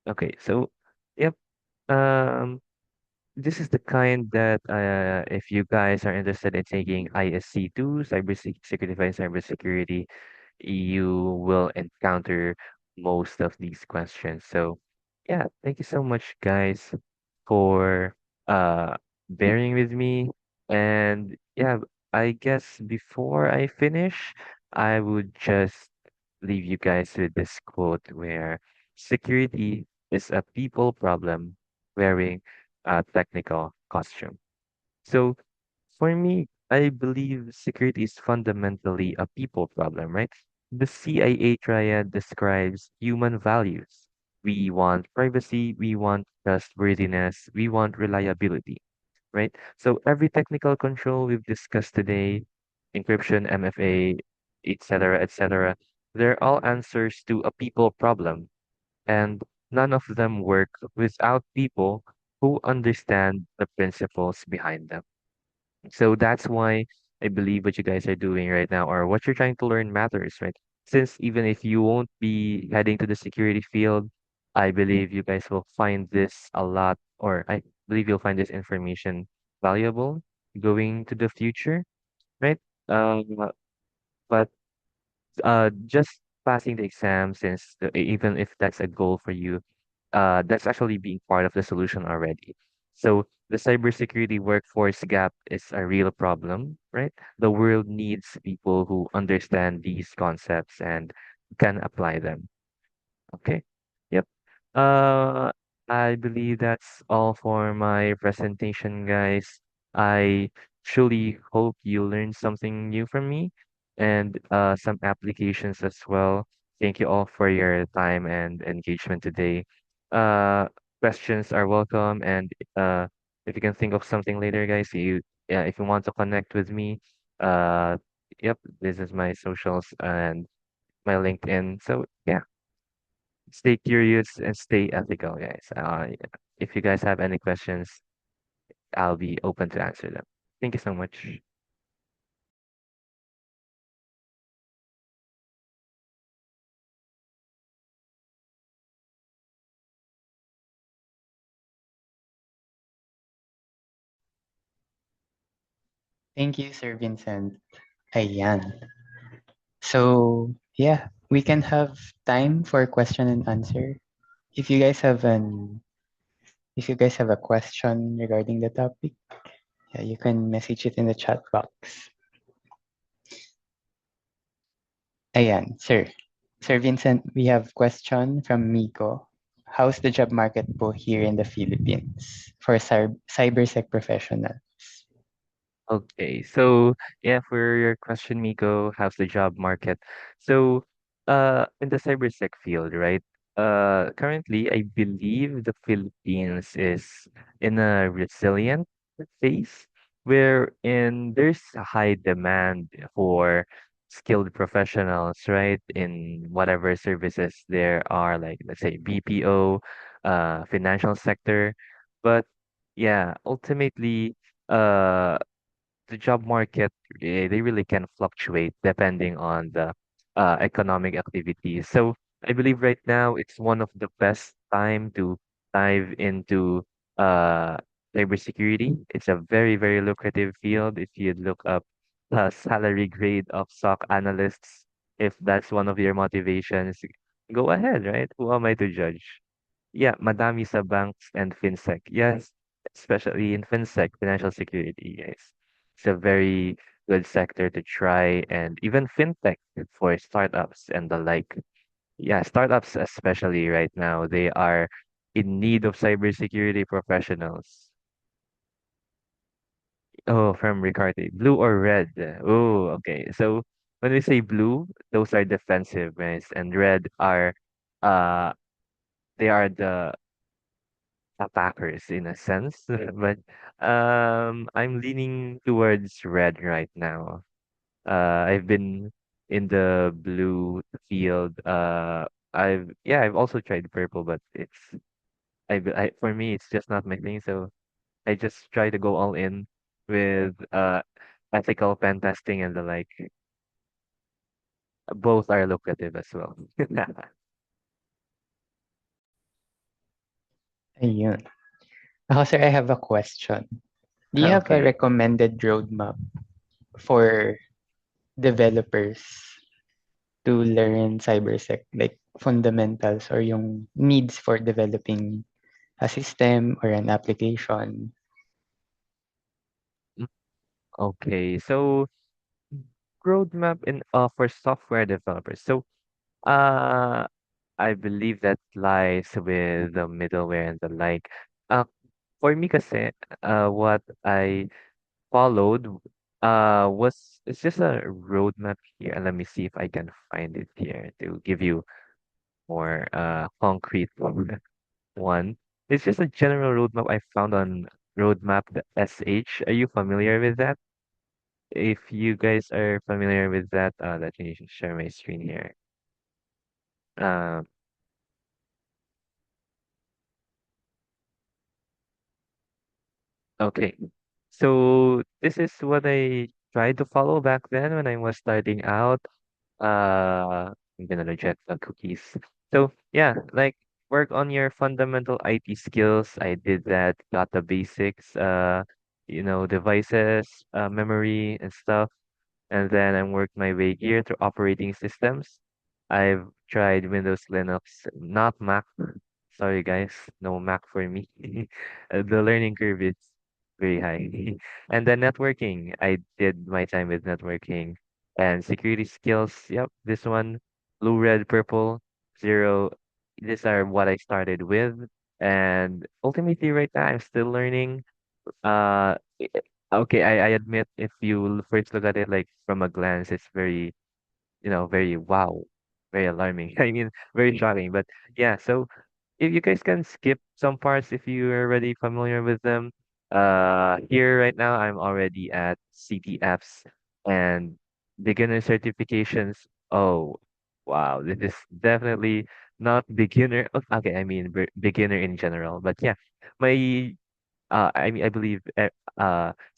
Okay, so yep. Um, this is the kind that if you guys are interested in taking ISC2, Cybersecurity and Cybersecurity, you will encounter most of these questions. So, yeah, thank you so much, guys, for uh bearing with me. And yeah, I guess before I finish, I would just leave you guys with this quote where security is a people problem wearing a technical costume. So for me, I believe security is fundamentally a people problem, right? The CIA triad describes human values. We want privacy, we want trustworthiness, we want reliability, right? So every technical control we've discussed today, encryption, MFA, etc., they're all answers to a people problem, and none of them work without people who understand the principles behind them. So that's why I believe what you guys are doing right now or what you're trying to learn matters, right? Since even if you won't be heading to the security field, I believe you guys will find this a lot, or I believe you'll find this information valuable going to the future, right? Um, but just passing the exam, since even if that's a goal for you, that's actually being part of the solution already. So the cybersecurity workforce gap is a real problem, right? The world needs people who understand these concepts and can apply them. Okay. Yep. Uh, I believe that's all for my presentation, guys. I truly hope you learned something new from me and some applications as well. Thank you all for your time and engagement today. Uh, Questions are welcome, and if you can think of something later, guys, yeah, if you want to connect with me, uh, yep, this is my socials and my LinkedIn. So yeah, stay curious and stay ethical, guys. If you guys have any questions, I'll be open to answer them. Thank you so much. Thank you, Sir Vincent. Ayan. So, yeah, we can have time for question and answer. If you guys have an if you guys have a question regarding the topic, yeah, you can message it in the chat box. Ayan, sir. Sir Vincent, we have question from Miko. How's the job market po here in the Philippines for cybersec professionals? Okay, so yeah, for your question, Miko, how's the job market? So, in the cybersec field, right? Currently, I believe the Philippines is in a resilient phase wherein there's a high demand for skilled professionals, right? In whatever services there are, like let's say BPO, financial sector. But yeah, ultimately, uh the job market, they really can fluctuate depending on the economic activities. So I believe right now it's one of the best time to dive into uh, cybersecurity. It's a very, very lucrative field. If you look up the salary grade of SOC analysts, if that's one of your motivations, go ahead, right? Who am I to judge? Yeah, madami sa banks and fintech. Yes, especially in fintech, financial security, guys. It's a very good sector to try, and even fintech for startups and the like. Yeah, startups especially right now, they are in need of cybersecurity professionals. Oh, from Ricardo, blue or red? Oh, okay. So when we say blue, those are defensive, guys, and red are uh they are the attackers in a sense, but I'm leaning towards red right now. I've been in the blue field. I've also tried purple, but for me it's just not my thing. So I just try to go all in with ethical pen testing and the like. both are lucrative as well. Ayun. Ako, sir, I have a question. Do you have a Okay. recommended roadmap for developers to learn cybersec, like fundamentals or yung needs for developing a system or an application? Mm, Okay. So roadmap in for software developers. So uh I believe that lies with the middleware and the like. Uh for me kasi what I followed was it's just a roadmap here. Let me see if I can find it here to give you more concrete one. It's just a general roadmap I found on roadmap.sh. Are you familiar with that? If you guys are familiar with that, let me share my screen here. Um, okay. So this is what I tried to follow back then when I was starting out. I'm gonna reject the cookies. So yeah, like work on your fundamental IT skills. I did that, got the basics, devices, memory and stuff. And then I worked my way here through operating systems. I've tried Windows, Linux, not Mac. Sorry guys, no Mac for me. The learning curve is very high. And then networking, I did my time with networking and security skills. Yep, this one, blue, red, purple, zero. These are what I started with. And ultimately, right now, I'm still learning. Uh, okay, I admit if you first look at it like from a glance, it's very, very wow, very alarming. I mean, very shocking. But yeah, so if you guys can skip some parts if you are already familiar with them. Here right now, I'm already at CTFs and beginner certifications. Oh, wow, this is definitely not beginner. Okay, I mean beginner in general. But yeah, my I believe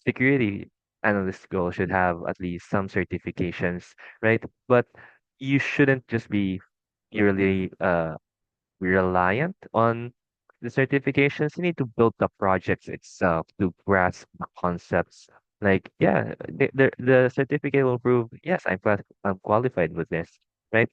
security analyst goal should have at least some certifications, right? But you shouldn't just be purely reliant on the certifications. You need to build the projects itself to grasp the concepts. Like, yeah, the certificate will prove, yes, I'm qualified with this, right?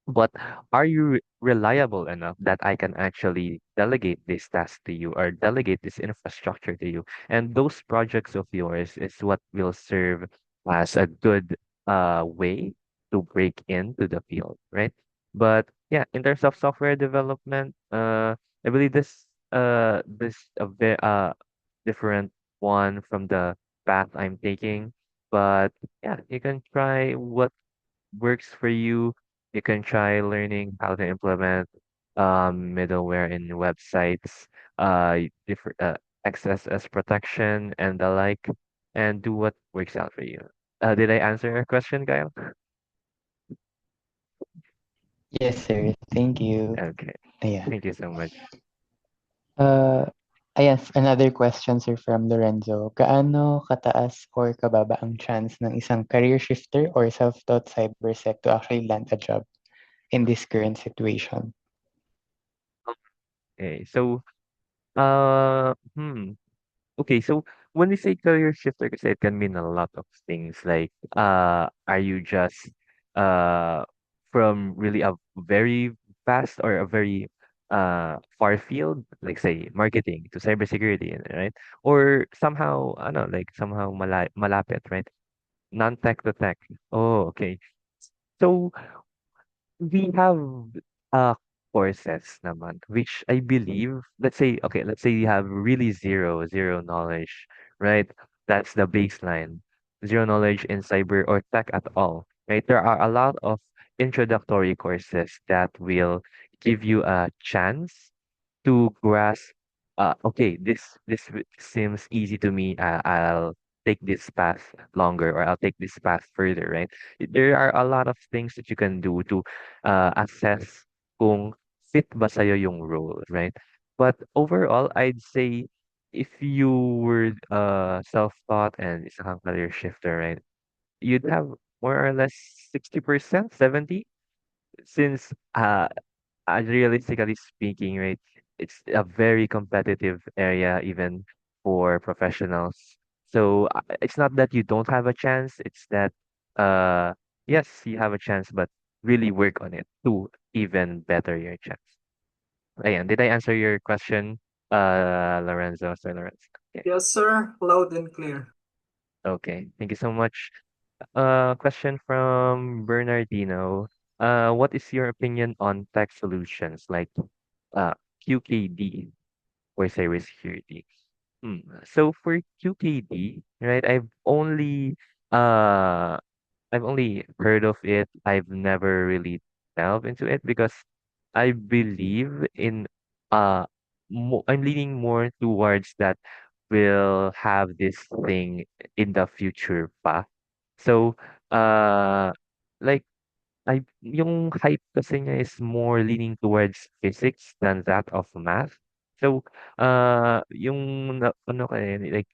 But are you reliable enough that I can actually delegate this task to you or delegate this infrastructure to you? And those projects of yours is what will serve as a good way to break into the field, right? But yeah, in terms of software development, I believe this a bit different one from the path I'm taking. But yeah, you can try what works for you. You can try learning how to implement middleware in websites, different XSS protection and the like, and do what works out for you. Did I answer your question, Kyle? Yes, sir. Thank you. Okay, Ayan. thank you so much. Uh, ayan, another question, sir, from Lorenzo. Gaano kataas or kababa ang chance ng isang career shifter or self-taught cybersec to actually land a job in this current situation? Okay, so uh, hmm, okay, so when we say career shifter, kasi it can mean a lot of things. Like, are you just uh from really a very fast or a very far field, like say marketing to cybersecurity, right? Or somehow, I don't know, like somehow malapit, right? Non-tech to tech. Oh, okay. So we have uh courses naman, which I believe, let's say you have really zero knowledge, right? That's the baseline. Zero knowledge in cyber or tech at all, right? There are a lot of introductory courses that will give you a chance to grasp okay, seems easy to me. I'll take this path longer or I'll take this path further, right? There are a lot of things that you can do to assess kung fit ba sa'yo yung role, right? But overall, I'd say if you were self-taught and isa kang career shifter, right? You'd have more or less 60%, 70, since realistically speaking, right, it's a very competitive area even for professionals. So it's not that you don't have a chance, it's that yes, you have a chance, but really work on it to even better your chance. Ayan, did I answer your question, Lorenzo? Sir Lorenzo. Okay. Yes, sir. Loud and clear. Okay. Thank you so much. Question from Bernardino. What is your opinion on tech solutions like uh, QKD for cybersecurity? So for QKD, right, uh I've only heard of it. I've never really delved into it because I believe in I'm leaning more towards that we'll have this thing in the future pa. So uh like yung hype kasi niya is more leaning towards physics than that of math. So, ano kaya, like,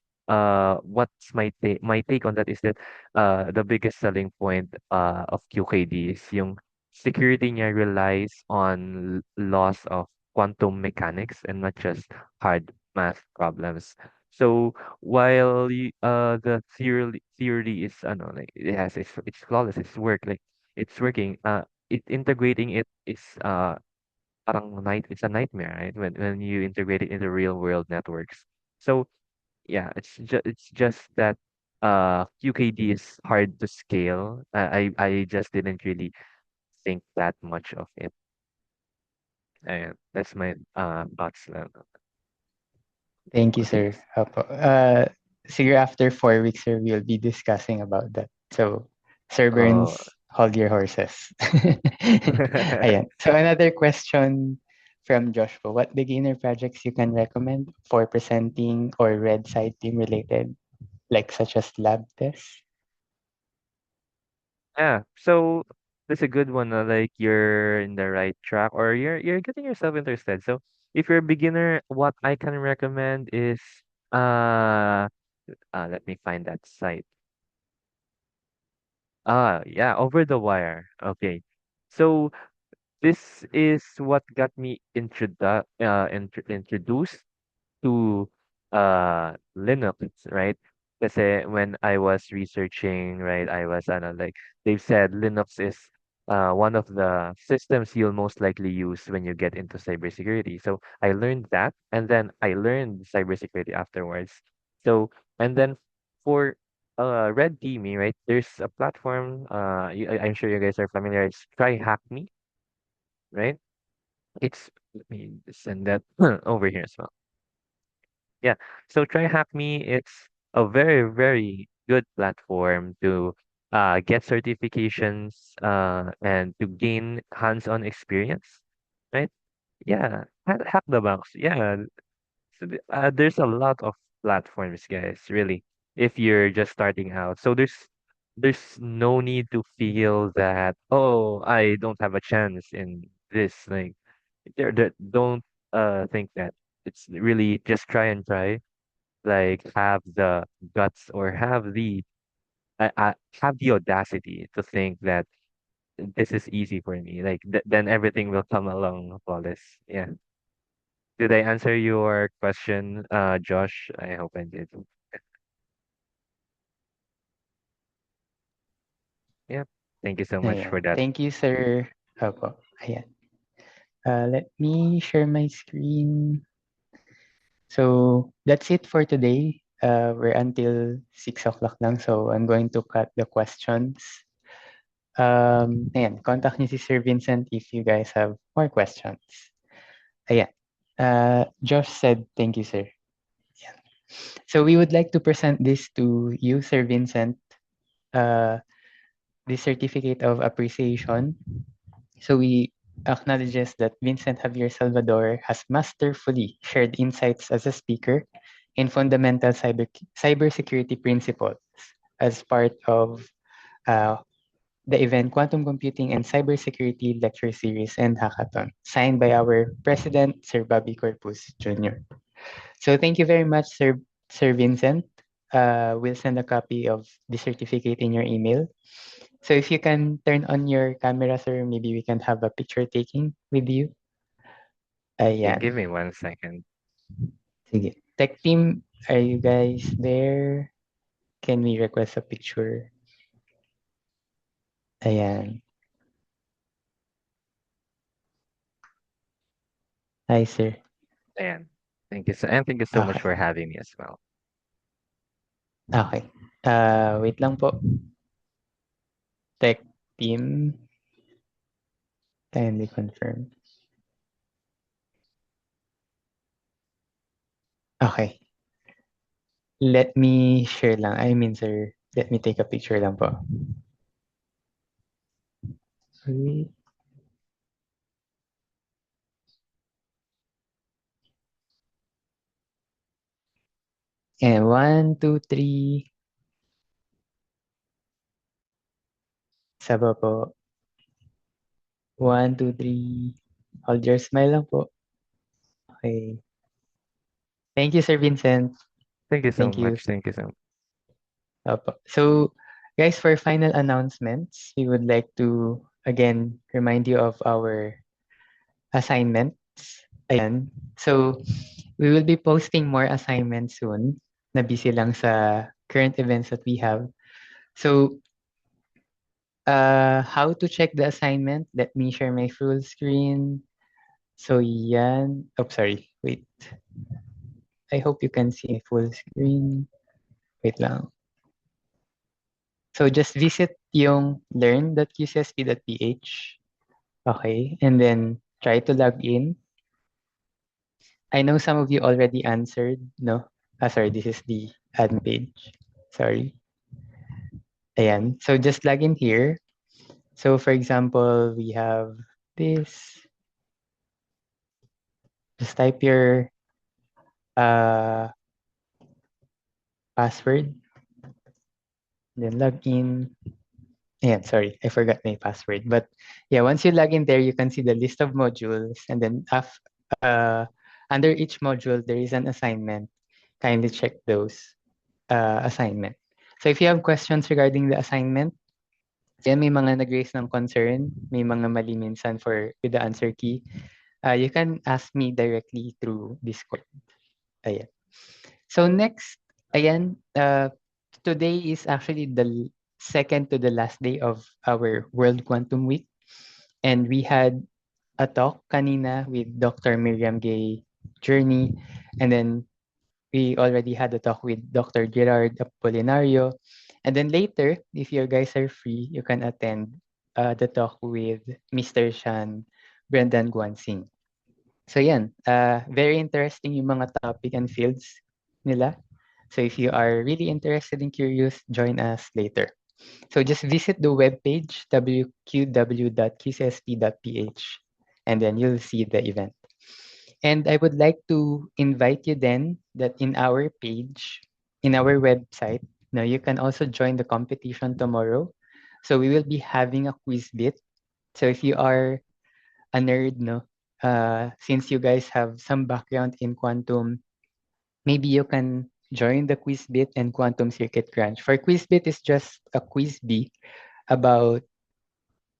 what's my take on that is that, the biggest selling point, of QKD is yung security niya relies on laws of quantum mechanics and not just hard math problems. So, while the theory is, ano, like, it's flawless, it's working. It integrating it is it's a nightmare, right? When you integrate it into real world networks. So yeah, it's just that QKD is hard to scale. I just didn't really think that much of it. That's my thoughts. Thank you, Okay. sir. Opo. Siguro after 4 weeks, sir, we'll be discussing about that. So, Sir Oh. Burns, hold your horses. Ayan. So, another question from Joshua. What beginner projects you can recommend for presenting or red side team related, like such as lab tests? Yeah, so that's a good one. Like you're in the right track, or you're getting yourself interested. So if you're a beginner, what I can recommend is uh, let me find that site. Yeah, Over the Wire. Okay, so this is what got me introduced to Linux, right? Kasi when I was researching, right, I was like they've said Linux is one of the systems you'll most likely use when you get into cybersecurity. So I learned that, and then I learned cybersecurity afterwards. So and then for Red Teamy, right? There's a platform. I'm sure you guys are familiar. It's Try Hack Me, right? It's Let me send that over here as well. Yeah. So Try Hack Me, it's a very, very good platform to get certifications and to gain hands-on experience, right? Yeah. Hack the box. Yeah. So there's a lot of platforms, guys, really, if you're just starting out. So there's no need to feel that, oh, I don't have a chance in this. Like, don't think that. It's really just try and try, like have the guts or have the audacity to think that this is easy for me. Like then everything will come along flawless. Yeah. Did I answer your question, Josh? I hope I did. Yeah. Thank you so much Ayan. for that. Thank you, sir. Opo. Ayan. Let me share my screen. So that's it for today. We're until 6 o'clock lang, so I'm going to cut the questions. Ayan, contact niyo si Sir Vincent if you guys have more questions. Ayan. Josh said, thank you, sir. Ayan. So we would like to present this to you, Sir Vincent, uh, the certificate of appreciation. So we acknowledges that Vincent Javier Salvador has masterfully shared insights as a speaker in fundamental cybersecurity principles as part of uh, the event Quantum Computing and Cybersecurity Lecture Series and Hackathon, signed by our President, Sir Bobby Corpus Jr. So thank you very much, Sir Vincent. We'll send a copy of the certificate in your email. So if you can turn on your camera, sir, maybe we can have a picture taking with you. Okay, Ayan. give me 1 second. Sige. Tech team, are you guys there? Can we request a picture? Ayan. Hi, sir. And thank you so much Okay. for having me as well. Okay. Wait lang po. Tech team, kindly confirm. Okay. Let me share lang. I mean, sir, let me take a picture lang po. Wait. And 1, 2, 3. Saba po. 1, 2, 3. Hold your smile lang po. Okay. Thank you, Sir Vincent. Thank you so Thank you. much. Thank you so much. Opo. So, guys, for final announcements, we would like to again remind you of our assignments. Ayan. So, we will be posting more assignments soon. Na busy lang sa current events that we have. So, how to check the assignment? Let me share my full screen. So, yan. Oh, sorry. Wait. I hope you can see my full screen. Wait lang. So, just visit yung learn.qcsp.ph. Okay. And then try to log in. I know some of you already answered, no? Sorry, this is the admin page. Sorry. Ayan. So, just log in here. So, for example, we have this. Just type your password, then log in. Yeah, sorry, I forgot my password. But yeah, once you log in there, you can see the list of modules, and then uh, under each module, there is an assignment. Kindly check those assignment. So if you have questions regarding the assignment, yan may mga nag-raise ng concern, may mga mali minsan with the answer key, you can ask me directly through Discord. Ayan. So next, ayan, today is actually the second to the last day of our World Quantum Week. And we had a talk kanina with Dr. Miriam Gay Journey. And then we already had a talk with Dr. Gerard Apolinario. And then later, if you guys are free, you can attend the talk with Mr. Shan Brendan Guansing. So yan, very interesting yung mga topic and fields nila. So if you are really interested and curious, join us later. So just visit the webpage wqw.qcsp.ph and then you'll see the event. And I would like to invite you then that in our page, in our website, now you can also join the competition tomorrow. So we will be having a quiz bit. So if you are a nerd, no, since you guys have some background in quantum, maybe you can join the quiz bit and quantum circuit crunch. For quiz bit is just a quiz bee about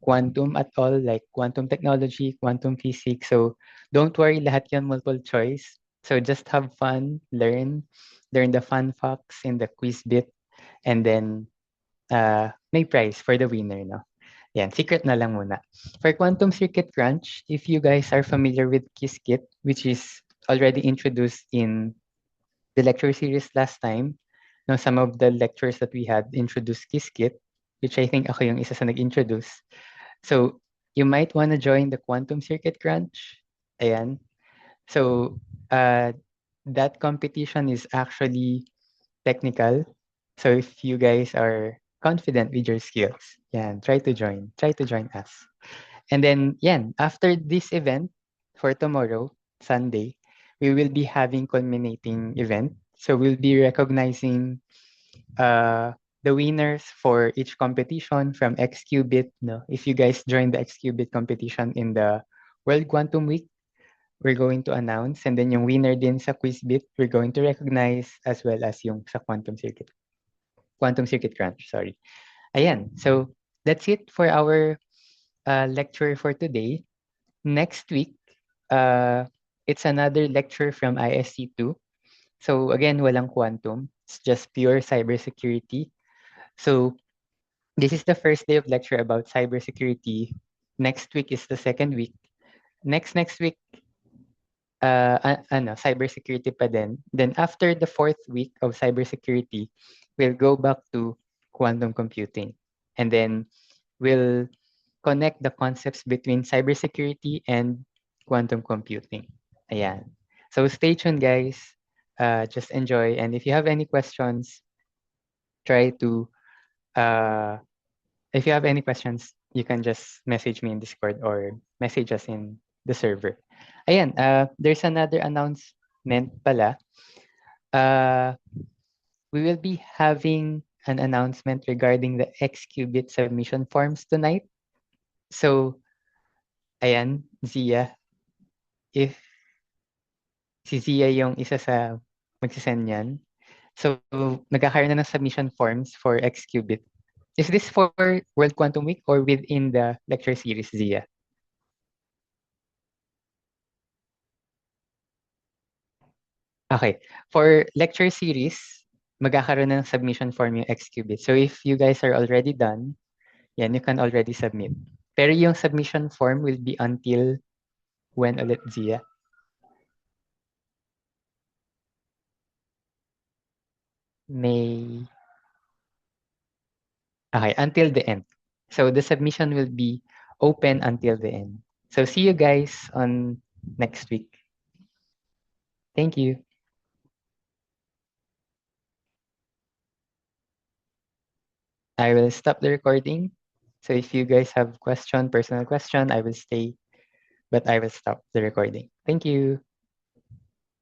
quantum at all, like quantum technology, quantum physics. So don't worry, lahat yan multiple choice. So just have fun, learn the fun facts in the quiz bit, and then may prize for the winner, no? Yan, secret na lang muna. For Quantum Circuit Crunch, if you guys are familiar with Qiskit, which is already introduced in the lecture series last time, no, some of the lectures that we had introduced Qiskit, which I think ako yung isa sa nag-introduce. So, you might want to join the Quantum Circuit Crunch. Ayan. So, that competition is actually technical. So if you guys are confident with your skills, yeah, try to join. Try to join us. And then, yeah, after this event for tomorrow, Sunday, we will be having culminating event. So we'll be recognizing the winners for each competition from XQBit. No, if you guys join the XQBit competition in the World Quantum Week, we're going to announce. And then yung winner din sa Quizbit, we're going to recognize as well as yung sa Quantum Circuit Crunch, sorry. Ayan. So, that's it for our lecture for today. Next week, uh, it's another lecture from ISC2. So again, walang quantum. It's just pure cybersecurity. So this is the first day of lecture about cybersecurity. Next week is the second week. Next week, cybersecurity pa din. Then after the fourth week of cybersecurity, we'll go back to quantum computing. And then we'll connect the concepts between cybersecurity and quantum computing. Ayan. So stay tuned, guys. Just enjoy. And if you have any questions, try to, uh, if you have any questions, you can just message me in Discord or message us in the server. Ayan, there's another announcement pala. Uh, we will be having an announcement regarding the XQBit submission forms tonight. So, ayan, Zia, if si Zia yung isa sa magsisend niyan. So, nagkakaroon na ng submission forms for XQBit. Is this for World Quantum Week or within the lecture series, Zia? Okay. For lecture series, magkakaroon na ng submission form yung XQBit. So, if you guys are already done, yan, you can already submit. Pero yung submission form will be until when ulit, Zia? May... Okay, until the end. So the submission will be open until the end. So see you guys on next week. Thank you. I will stop the recording. So if you guys have question, personal question, I will stay, but I will stop the recording. Thank you.